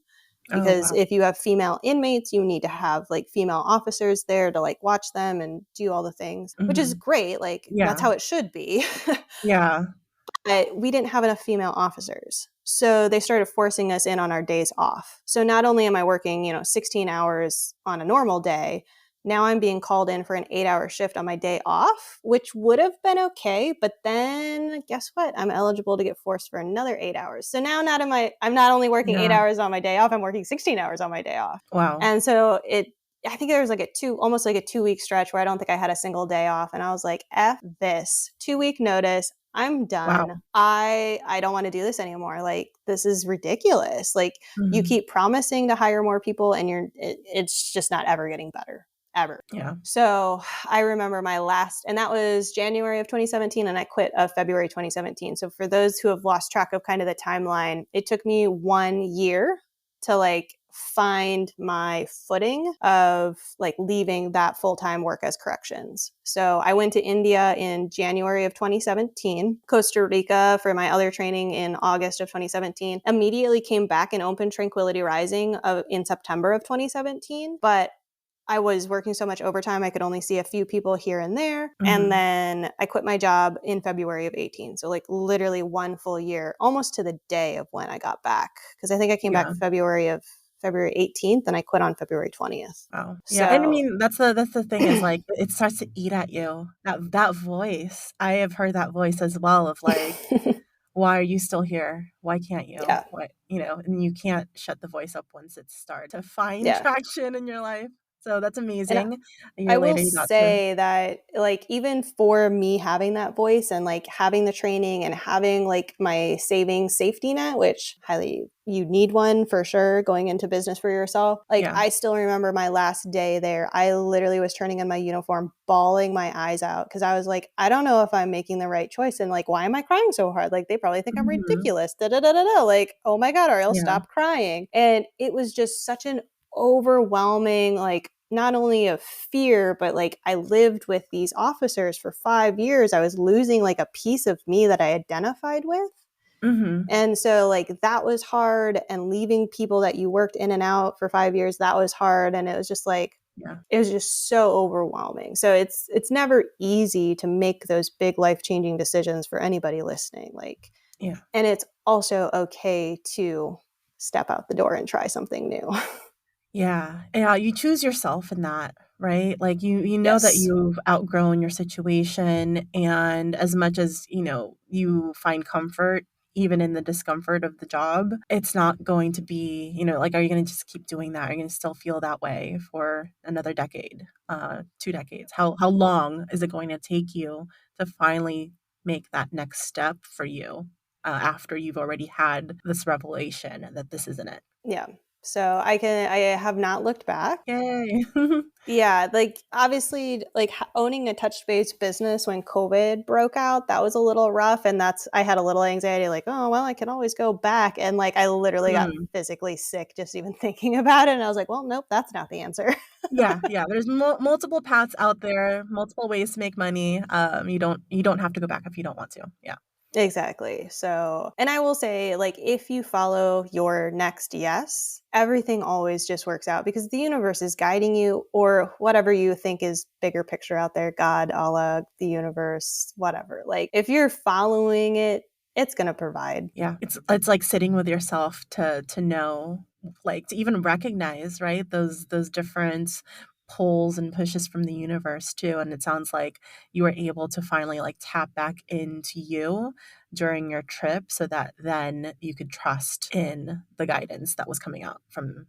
Oh, Because wow. if you have female inmates, you need to have like female officers there to like watch them and do all the things, which is Mhm. great. Like, that's Yeah. how it should be. Yeah. But we didn't have enough female officers. So they started forcing us in on our days off. So not only am I working, 16 hours on a normal day, now I'm being called in for an 8-hour shift on my day off, which would have been okay. But then guess what? I'm eligible to get forced for another 8 hours. So now I'm not only working eight Yeah. hours on my day off, I'm working 16 hours on my day off. Wow. And so I think there was like almost like a 2 week stretch where I don't think I had a single day off. And I was like, F this, 2 week notice. I'm Wow. done. I don't want to do this anymore. Like, this is ridiculous. Like, you Mhm. keep promising to hire more people and it's just not ever getting better, ever. Yeah. So I remember and that was January of 2017, and I quit of February 2017. So for those who have lost track of kind of the timeline, it took me 1 year to like find my footing of like leaving that full-time work as corrections. So I went to India in January of 2017, Costa Rica for my other training in August of 2017, immediately came back and opened Tranquility Rising in September of 2017. But I was working so much overtime, I could only see a few people here and there. And Mhm. then I quit my job in February of 18. So like literally one full year, almost to the day of when I got back. Because I think I came back Yeah. February 18th, and I quit on February 20th. Wow. Yeah, and I So mean, that's the thing is, like, it starts to eat at you. That voice, I have heard that voice as well of, like, "Why are you still here? Why can't you?" yeah. What and you can't shut the voice up once it starts to find Yeah. traction in your life. So that's And amazing. A I year will later, you got to. say that, like, even for me having that voice and like having the training and having like my savings safety net, which highly you need one for sure going into business for yourself. Like, Yeah. I still remember my last day there. I literally was turning in my uniform, bawling my eyes out because I was like, I don't know if I'm making the right choice. And like, why am I crying so hard? Like, they probably think I'm Mhm. ridiculous. Da da da da da. Like, oh my God, Arielle, Yeah. stop crying. And it was just such an overwhelming, like, not only of fear, but like I lived with these officers for 5 years. I was losing like a piece of me that I identified with. Mhm. And so like that was hard. And leaving people that you worked in and out for 5 years, that was hard. And it was just like, Yeah. it was just so overwhelming. So it's never easy to make those big life-changing decisions for anybody listening. Like, Yeah. and it's also okay to step out the door and try something new. Yeah. Yeah, you choose yourself in that, right? Like, you know that Yes. you've outgrown your situation, and as much as, you find comfort even in the discomfort of the job, it's not going to be, like, are you gonna just keep doing that? Are you gonna still feel that way for another decade, 2 decades? How long is it going to take you to finally make that next step for you, after you've already had this revelation that this isn't it? Yeah. So I have not looked back. Yay. Yeah, like obviously, like owning a touch-based business when COVID broke out, that was a little rough. And I had a little anxiety, like, oh, well, I can always go back. And like, I literally got Mm. physically sick just even thinking about it. And I was like, well, nope, that's not the answer. Yeah, yeah. There's multiple paths out there, multiple ways to make money. You don't have to go back if you don't want to. Yeah. Exactly. So, and I will say, like, if you follow your next yes, everything always just works out because the universe is guiding you, or whatever you think is bigger picture out there, God, Allah, the universe, whatever. Like, if you're following it, it's going to provide. Yeah. It's like sitting with yourself to know, like to even recognize, right? Those different pulls and pushes from the universe too. And it sounds like you were able to finally like tap back into you during your trip so that then you could trust in the guidance that was coming out from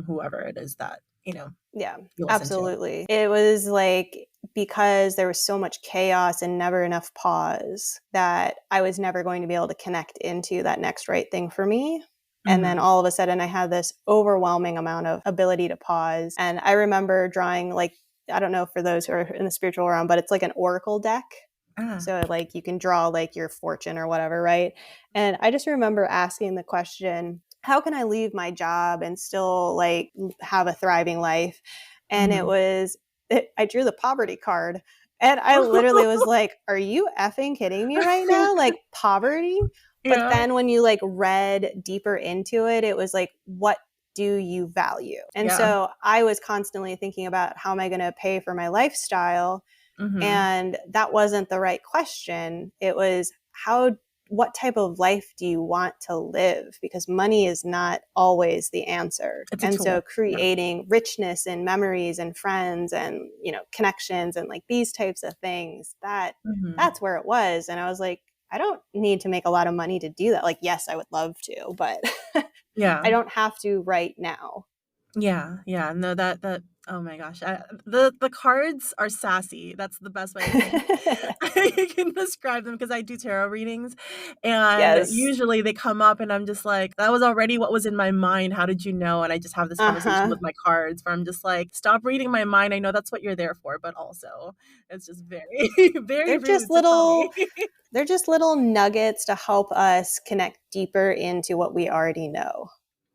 whoever it is that, Yeah, you listen to. absolutely. It was like because there was so much chaos and never enough pause that I was never going to be able to connect into that next right thing for me. And then Mhm. all of a sudden, I had this overwhelming amount of ability to pause. And I remember drawing, like, I don't know for those who are in the spiritual realm, but it's like an oracle deck. Ah. So, like, you can draw like your fortune or whatever, right? And I just remember asking the question, how can I leave my job and still like have a thriving life? And Mhm. I drew the poverty card. And I literally was like, are you effing kidding me right now? Like, poverty? But Yeah. then when you like read deeper into it, it was like, what do you value? And Yeah. so I was constantly thinking about how am I going to pay for my lifestyle? Mhm. And that wasn't the right question. It was what type of life do you want to live? Because money is not always the answer. It's a And so tool. Yeah. creating richness and memories and friends and, connections and like these types of things, Mhm. that's where it was. And I was like, I don't need to make a lot of money to do that. Like, yes, I would love to, but Yeah. I don't have to right now. Yeah, yeah, no, that oh my gosh, the cards are sassy, that's the best way I can I can describe them because I do tarot readings, and Yes. usually they come up and I'm just like, "That was already what was in my mind, how did you know?" And I just have this conversation with Uh-huh. my cards where I'm just like, "Stop reading my mind, I know that's what you're there for, but also it's just very, very They're just rude to tell me." little they're just little nuggets to help us connect deeper into what we already know.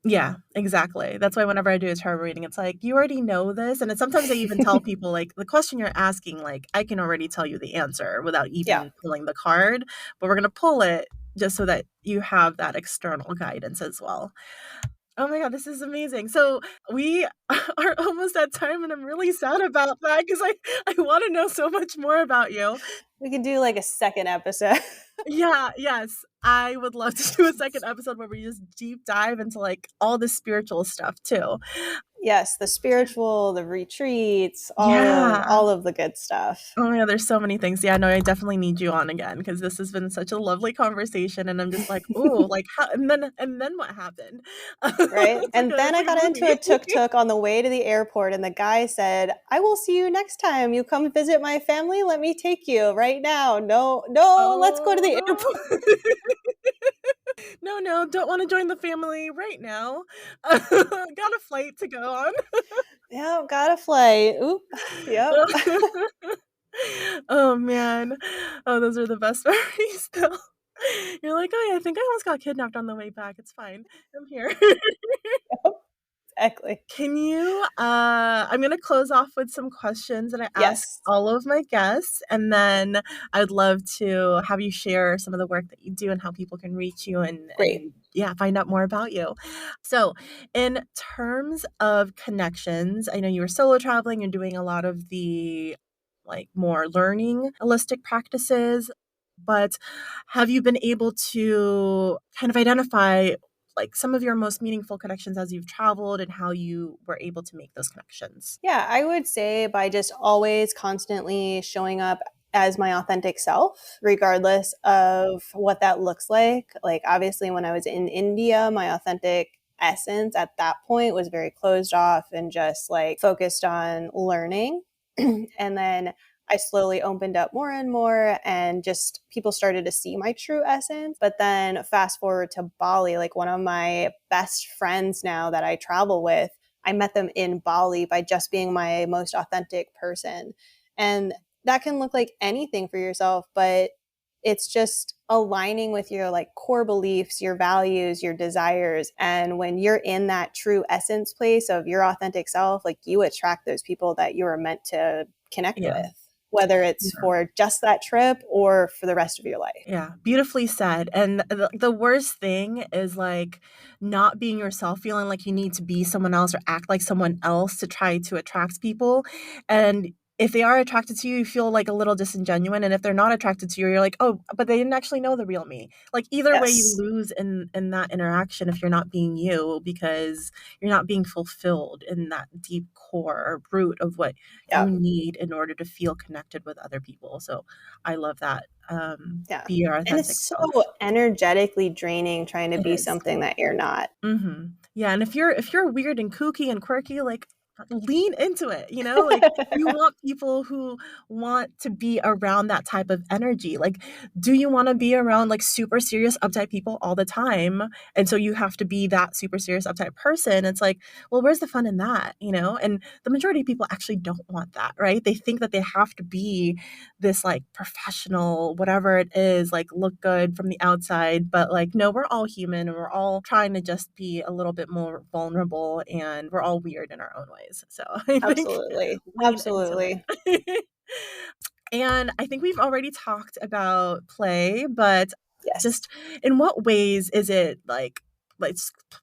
Yeah, exactly. That's why whenever I do a tarot reading, it's like, "You already know this," and then sometimes I even tell people, like, "The question you're asking, like, I can already tell you the answer without Yeah. even pulling the card, but we're gonna pull it just so that you have that external guidance as well." Oh my god, this is amazing. So, we are almost at time, and I'm really sad about that because I wanna know so much more about you. We can do like a second episode. Yeah, yes. I would love to do a second episode where we just deep dive into, like, all the spiritual stuff too. Yes, the spiritual, the retreats, Yeah. all of the good stuff, Oh my god, there's so many things. Yeah, no, I definitely need you on again because this has been such a lovely conversation, and I'm just like, "Ooh, like, how," and then what happened? right? It's And then it's I like a got into a movie. tuk-tuk on the way to the airport and the guy said, "I will see you next time. You come visit my family, let me take you right now." No, no, let's go to Oh, the airport. no. No, no, don't wanna join the family right now. Got a flight to go on. Yeah, got a flight. Oop. Yep. Oh, man. Oh, those are the best memories though. You're like, "Oh, yeah, I think I almost got kidnapped on the way back. It's fine. I'm here." Exactly. Can you I'm gonna close off with some questions that I ask Yes. all of my guests, and then I'd love to have you share some of the work that you do and how people can reach you Great. and yeah, find out more about you. So, in terms of connections, I know you were solo traveling and doing a lot of the, like, more learning holistic practices, but have you been able to kind of identify like some of your most meaningful connections as you've traveled and how you were able to make those connections? Yeah, I would say by just always constantly showing up as my authentic self, regardless of what that looks like. Like, obviously, when I was in India, my authentic essence at that point was very closed off and just like focused on learning. And then I slowly opened up more and more, and just people started to see my true essence. But then fast forward to Bali, like one of my best friends now that I travel with, I met them in Bali by just being my most authentic person. And that can look like anything for yourself, but it's just aligning with your like core beliefs, your values, your desires. And when you're in that true essence place of your authentic self, like you attract those people that you are meant to connect Yeah. with, whether it's Yeah. for just that trip or for the rest of your life. Yeah, beautifully said. And the worst thing is like not being yourself, feeling like you need to be someone else or act like someone else to try to attract people. And if they are attracted to you, you feel like a little disingenuous. And if they're not attracted to you, you're like, oh, but they didn't actually know the real me. Like either way, you Yes. lose in that interaction if you're not being you, because you're not being fulfilled in that deep core root of what Yeah. you need in order to feel connected with other people. So I love that. Yeah. Be your And it's authentic so self. energetically draining trying to It be is. something that you're not. Mhm. Yeah, and if you're weird and kooky and quirky, like, lean into it, like, you want people who want to be around that type of energy, like, do you wanna be around, like, super serious, uptight people all the time, and so you have to be that super serious, uptight person? It's like, well, where's the fun in that, And the majority of people actually don't want that, right? They think that they have to be this, like, professional, whatever it is, like, look good from the outside, but, like, no, we're all human, and we're all trying to just be a little bit more vulnerable, and we're all weird in our own ways. So I think Absolutely. lean into Absolutely. it. And I think we've already talked about play, but Yes. just in what ways is it like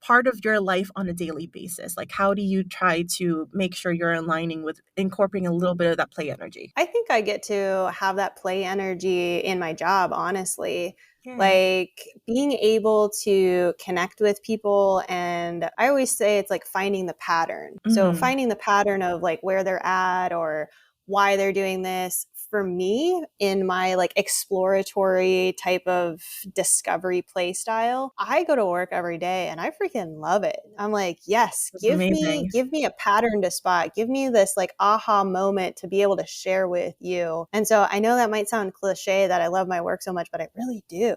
part of your life on a daily basis? Like how do you try to make sure you're aligning with incorporating a little bit of that play energy? I think I get to have that play energy in my job, honestly. Yay. Like being able to connect with people. And I always say it's like finding the pattern. So, Mhm. finding the pattern of like where they're at or why they're doing this. For me, in my like exploratory type of discovery play style, I go to work every day and I freaking love it. I'm like, yes, That's give me amazing. give me a pattern to spot. Give me this like aha moment to be able to share with you. And so I know that might sound cliche that I love my work so much, but I really do.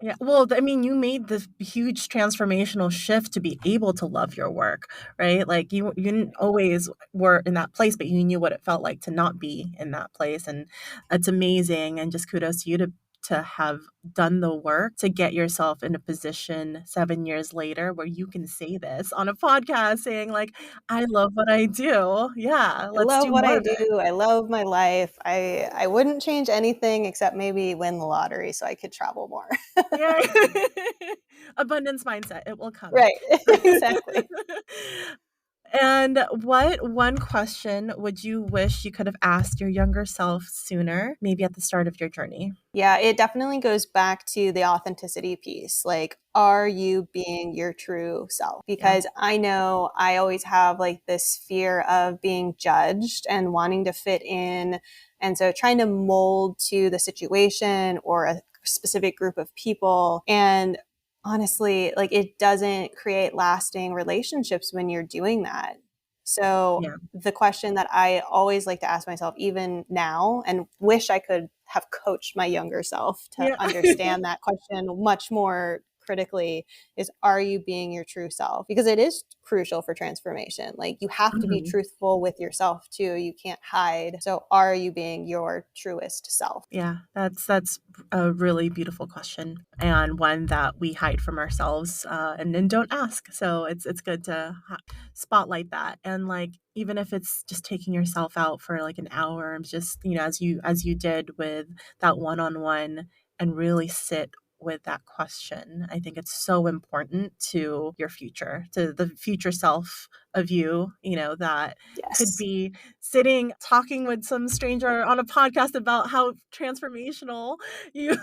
Yeah, well, I mean, you made this huge transformational shift to be able to love your work, right? Like you didn't always were in that place, but you knew what it felt like to not be in that place, and it's amazing. And just kudos to you to have done the work to get yourself in a position 7 years later where you can say this on a podcast, saying like, "I love what I do." Yeah, I let's love do what more I of it. do. I love my life. I wouldn't change anything except maybe win the lottery so I could travel more. Yeah. Abundance mindset, it will come. Right. Exactly. And what one question would you wish you could have asked your younger self sooner, maybe at the start of your journey? Yeah, it definitely goes back to the authenticity piece. Like, are you being your true self? Yeah. Because I know I always have like this fear of being judged and wanting to fit in. And so trying to mold to the situation or a specific group of people. And honestly, like it doesn't create lasting relationships when you're doing that. So Yeah. the question that I always like to ask myself, even now, and wish I could have coached my younger self to Yeah. understand that question much more critically, is are you being your true self? Because it is crucial for transformation. Like you have to be Mhm. truthful with yourself too. You can't hide. So are you being your truest self? Yeah, that's a really beautiful question and one that we hide from ourselves, and then don't ask. So it's good to spotlight that, and like even if it's just taking yourself out for like an hour, and just as you did with that one on one, and really sit with that question. I think it's so important to your future, to the future self of you, that could Yes, be sitting talking with some stranger on a podcast about how transformational you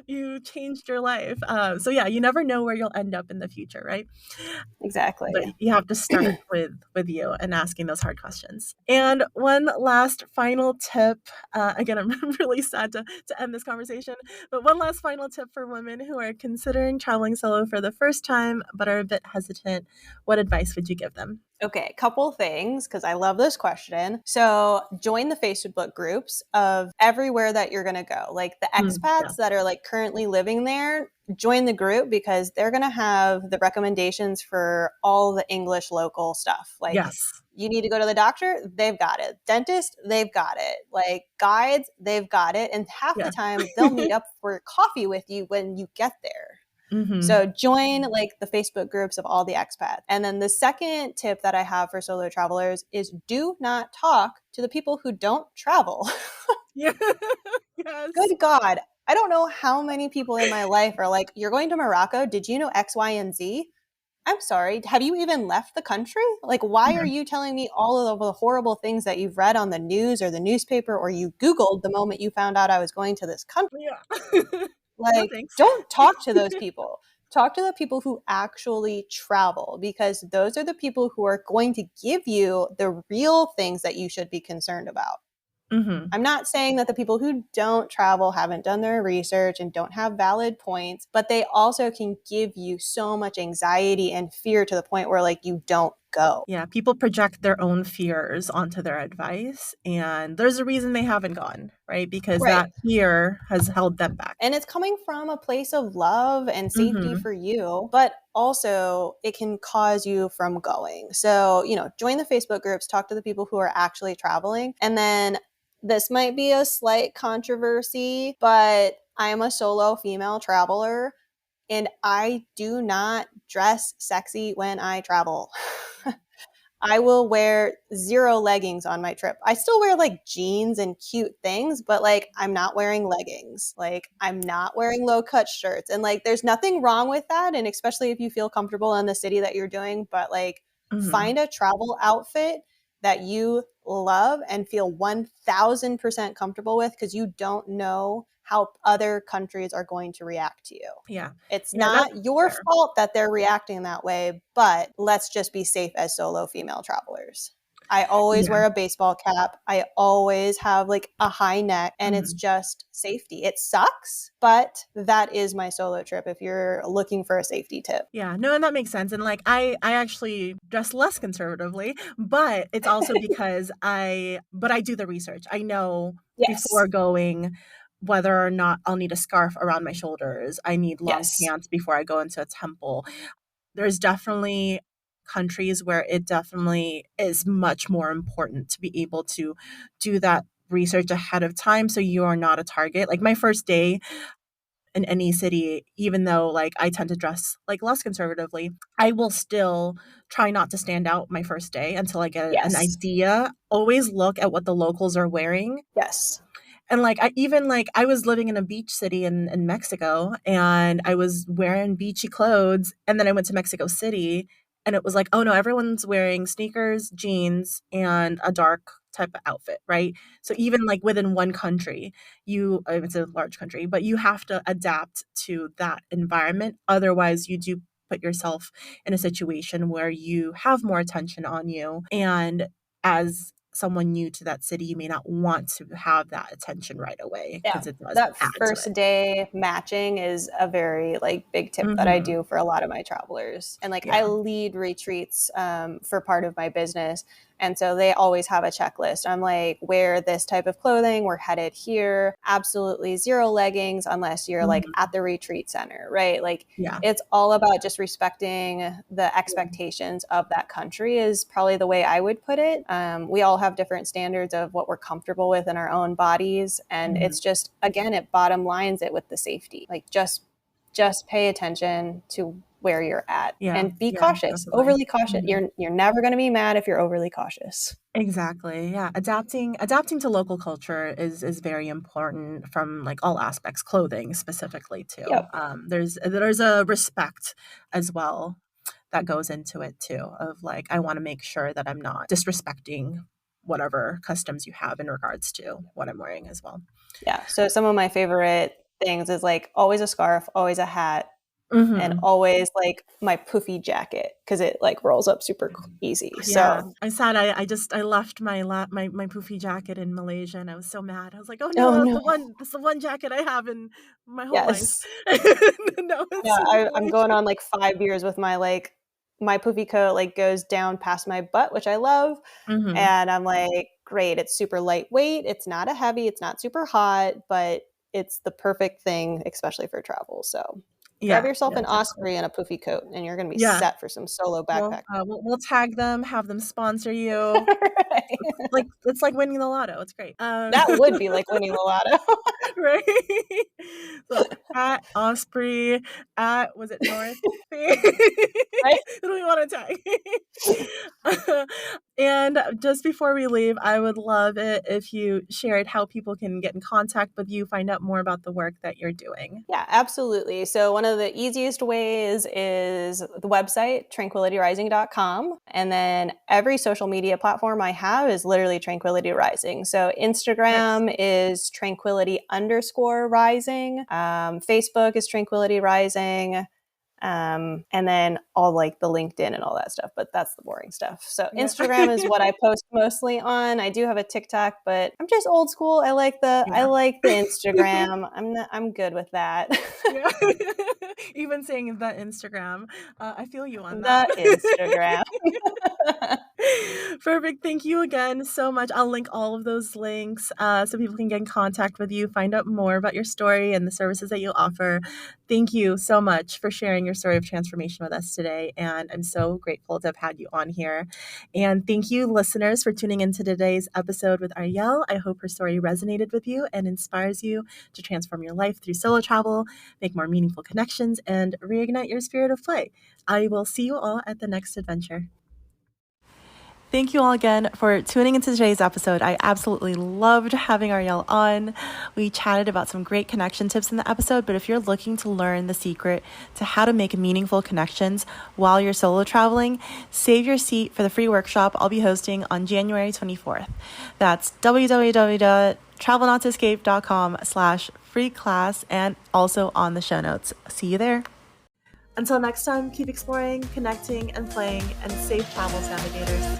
you changed your life. So yeah, you never know where you'll end up in the future, right? But exactly. you have to start with you and asking those hard questions. And one last final tip. Again, I'm really sad to end this conversation, but one last final tip for women who are considering traveling solo for the first time but are a bit hesitant. What advice would you give them? Okay, couple things because I love this question. So, join the Facebook groups of everywhere that you're going to go. Like the Yeah. expats that are like currently living there, join the group because they're going to have the recommendations for all the English local stuff. Like Yes. you need to go to the doctor, they've got it. Dentist, they've got it. Like guides, they've got it. And half the Yeah. time they'll meet up for coffee with you when you get there. Mm-hmm. So join like the Facebook groups of all the expats. And then the second tip that I have for solo travelers is do not talk to the people who don't travel. Yeah. Yes. Good God. I don't know how many people in my life are like, you're going to Morocco. Did you know X, Y, and Z? I'm sorry. Have you even left the country? Like, why are Yeah. you telling me all of the horrible things that you've read on the news or the newspaper or you Googled the moment you found out I was going to this country? Yeah. No, Like, thanks. don't talk to those people. Talk to the people who actually travel because those are the people who are going to give you the real things that you should be concerned about. Mm-hmm. I'm not saying that the people who don't travel haven't done their research and don't have valid points, but they also can give you so much anxiety and fear to the point where like you don't go. Yeah, people project their own fears onto their advice, and there's a reason they haven't gone, right? Because Right. that fear has held them back. And it's coming from a place of love and safety Mm-hmm. for you, but also it can cause you from going. So, join the Facebook groups, talk to the people who are actually traveling. And then this might be a slight controversy, but I am a solo female traveler and I do not dress sexy when I travel. I will wear zero leggings on my trip. I still wear like jeans and cute things, but like I'm not wearing leggings. Like I'm not wearing low cut shirts. And like there's nothing wrong with that. And especially if you feel comfortable in the city that you're doing, but like Mm-hmm. find a travel outfit that you love and feel 1000% comfortable with because you don't know how other countries are going to react to you. Yeah. It's Yeah, that's not your fair. fault that they're reacting that way, but let's just be safe as solo female travelers. I always Yeah. wear a baseball cap. I always have like a high neck, and it's Mhm. just safety. It sucks, but that is my solo trip if you're looking for a safety tip. Yeah, no, and that makes sense. And like I actually dress less conservatively, but it's also because I do the research. I know Yes. before going whether or not I'll need a scarf around my shoulders. I need long Yes. pants before I go into a temple. There's definitely countries where it definitely is much more important to be able to do that research ahead of time so you are not a target. Like my first day in any city, even though like I tend to dress like less conservatively, I will still try not to stand out my first day until I get an Yes. idea. Always look at what the locals are wearing. Yes. And like I was living in a beach city in Mexico and I was wearing beachy clothes and then I went to Mexico City and it was like, oh no, everyone's wearing sneakers, jeans, and a dark type of outfit, right? So even like within one country, it's a large country, but you have to adapt to that environment. Otherwise, you do put yourself in a situation where you have more attention on you. And as someone new to that city, you may not want to have that attention right away Yeah, because it does that add to it. first day matching is a very like big tip that I Mhm. do for a lot of my travelers. And like I Yeah. lead retreats for part of my business, and so they always have a checklist. I'm like, wear this type of clothing. We're headed here. Absolutely zero leggings unless you're like Mhm. at the retreat center, right? Like Yeah. it's all about just respecting the Yeah. expectations of that country is probably the way I would put it. We all have different standards of what we're comfortable with in our own bodies, and Mhm. it's just again it bottom lines it with the safety. Like just pay attention to where you're at Yeah. and be Yeah, cautious, definitely. overly cautious. Mhm. You're never going to be mad if you're overly cautious. Exactly. Yeah. Adapting to local culture is very important from like all aspects, clothing specifically too. Yep. There's a respect as well that goes into it too of like I want to make sure that I'm not disrespecting whatever customs you have in regards to what I'm wearing as well. Yeah, so some of my favorite things is like always a scarf, always a hat, and Mhm. always like my poofy jacket because it like rolls up super easy. Yeah, So I left my poofy jacket in Malaysia and I was so mad. I was like, "Oh no, oh no. that's the one jacket I have in my whole life." Yes. No, Yeah, it's in I'm going Malaysia. on like 5 years with my like my poofy coat like goes down past my butt, which I love. And I'm like, great, it's super lightweight. It's not a heavy, it's not super hot, but it's the perfect thing, especially for travel. So grab Yeah, yourself yeah, an definitely. osprey and a poofy coat, and you're going to be Yeah. set for some solo backpack. We'll tag them, have them sponsor you. Right. It's like winning the lotto. It's great. That would be like winning the lotto. Right. So at Osprey, at was it North? Who Right? do we want to tag? And just before we leave, I would love it if you shared how people can get in contact with you, find out more about the work that you're doing. Yeah, absolutely. So one of the easiest ways is the website, tranquilityrising.com. And then every social media platform I have is literally Tranquility Rising. So Nice. Instagram is tranquility_rising. Facebook is Tranquility Rising. And then all like the LinkedIn and all that stuff, but that's the boring stuff. So Yeah. Instagram is what I post mostly on. I do have a TikTok, but I'm just old school. I like the Yeah. Instagram. I'm good with that. Yeah. Even saying the Instagram, I feel you on that. The Instagram. Perfect. Thank you again so much. I'll link all of those links so people can get in contact with you, find out more about your story and the services that you offer. Thank you so much for sharing your story of transformation with us today. And I'm so grateful to have had you on here. And thank you, listeners, for tuning into today's episode with Arielle. I hope her story resonated with you and inspires you to transform your life through solo travel, make more meaningful connections, and reignite your spirit of play. I will see you all at the next adventure. Thank you all again for tuning into today's episode. I absolutely loved having Arielle on. We chatted about some great connection tips in the episode, but if you're looking to learn the secret to how to make meaningful connections while you're solo traveling, save your seat for the free workshop I'll be hosting on January 24th. That's www.travelnotsescape.com/free class and also on the show notes. See you there. Until next time, keep exploring, connecting, and playing, and safe travels, navigators.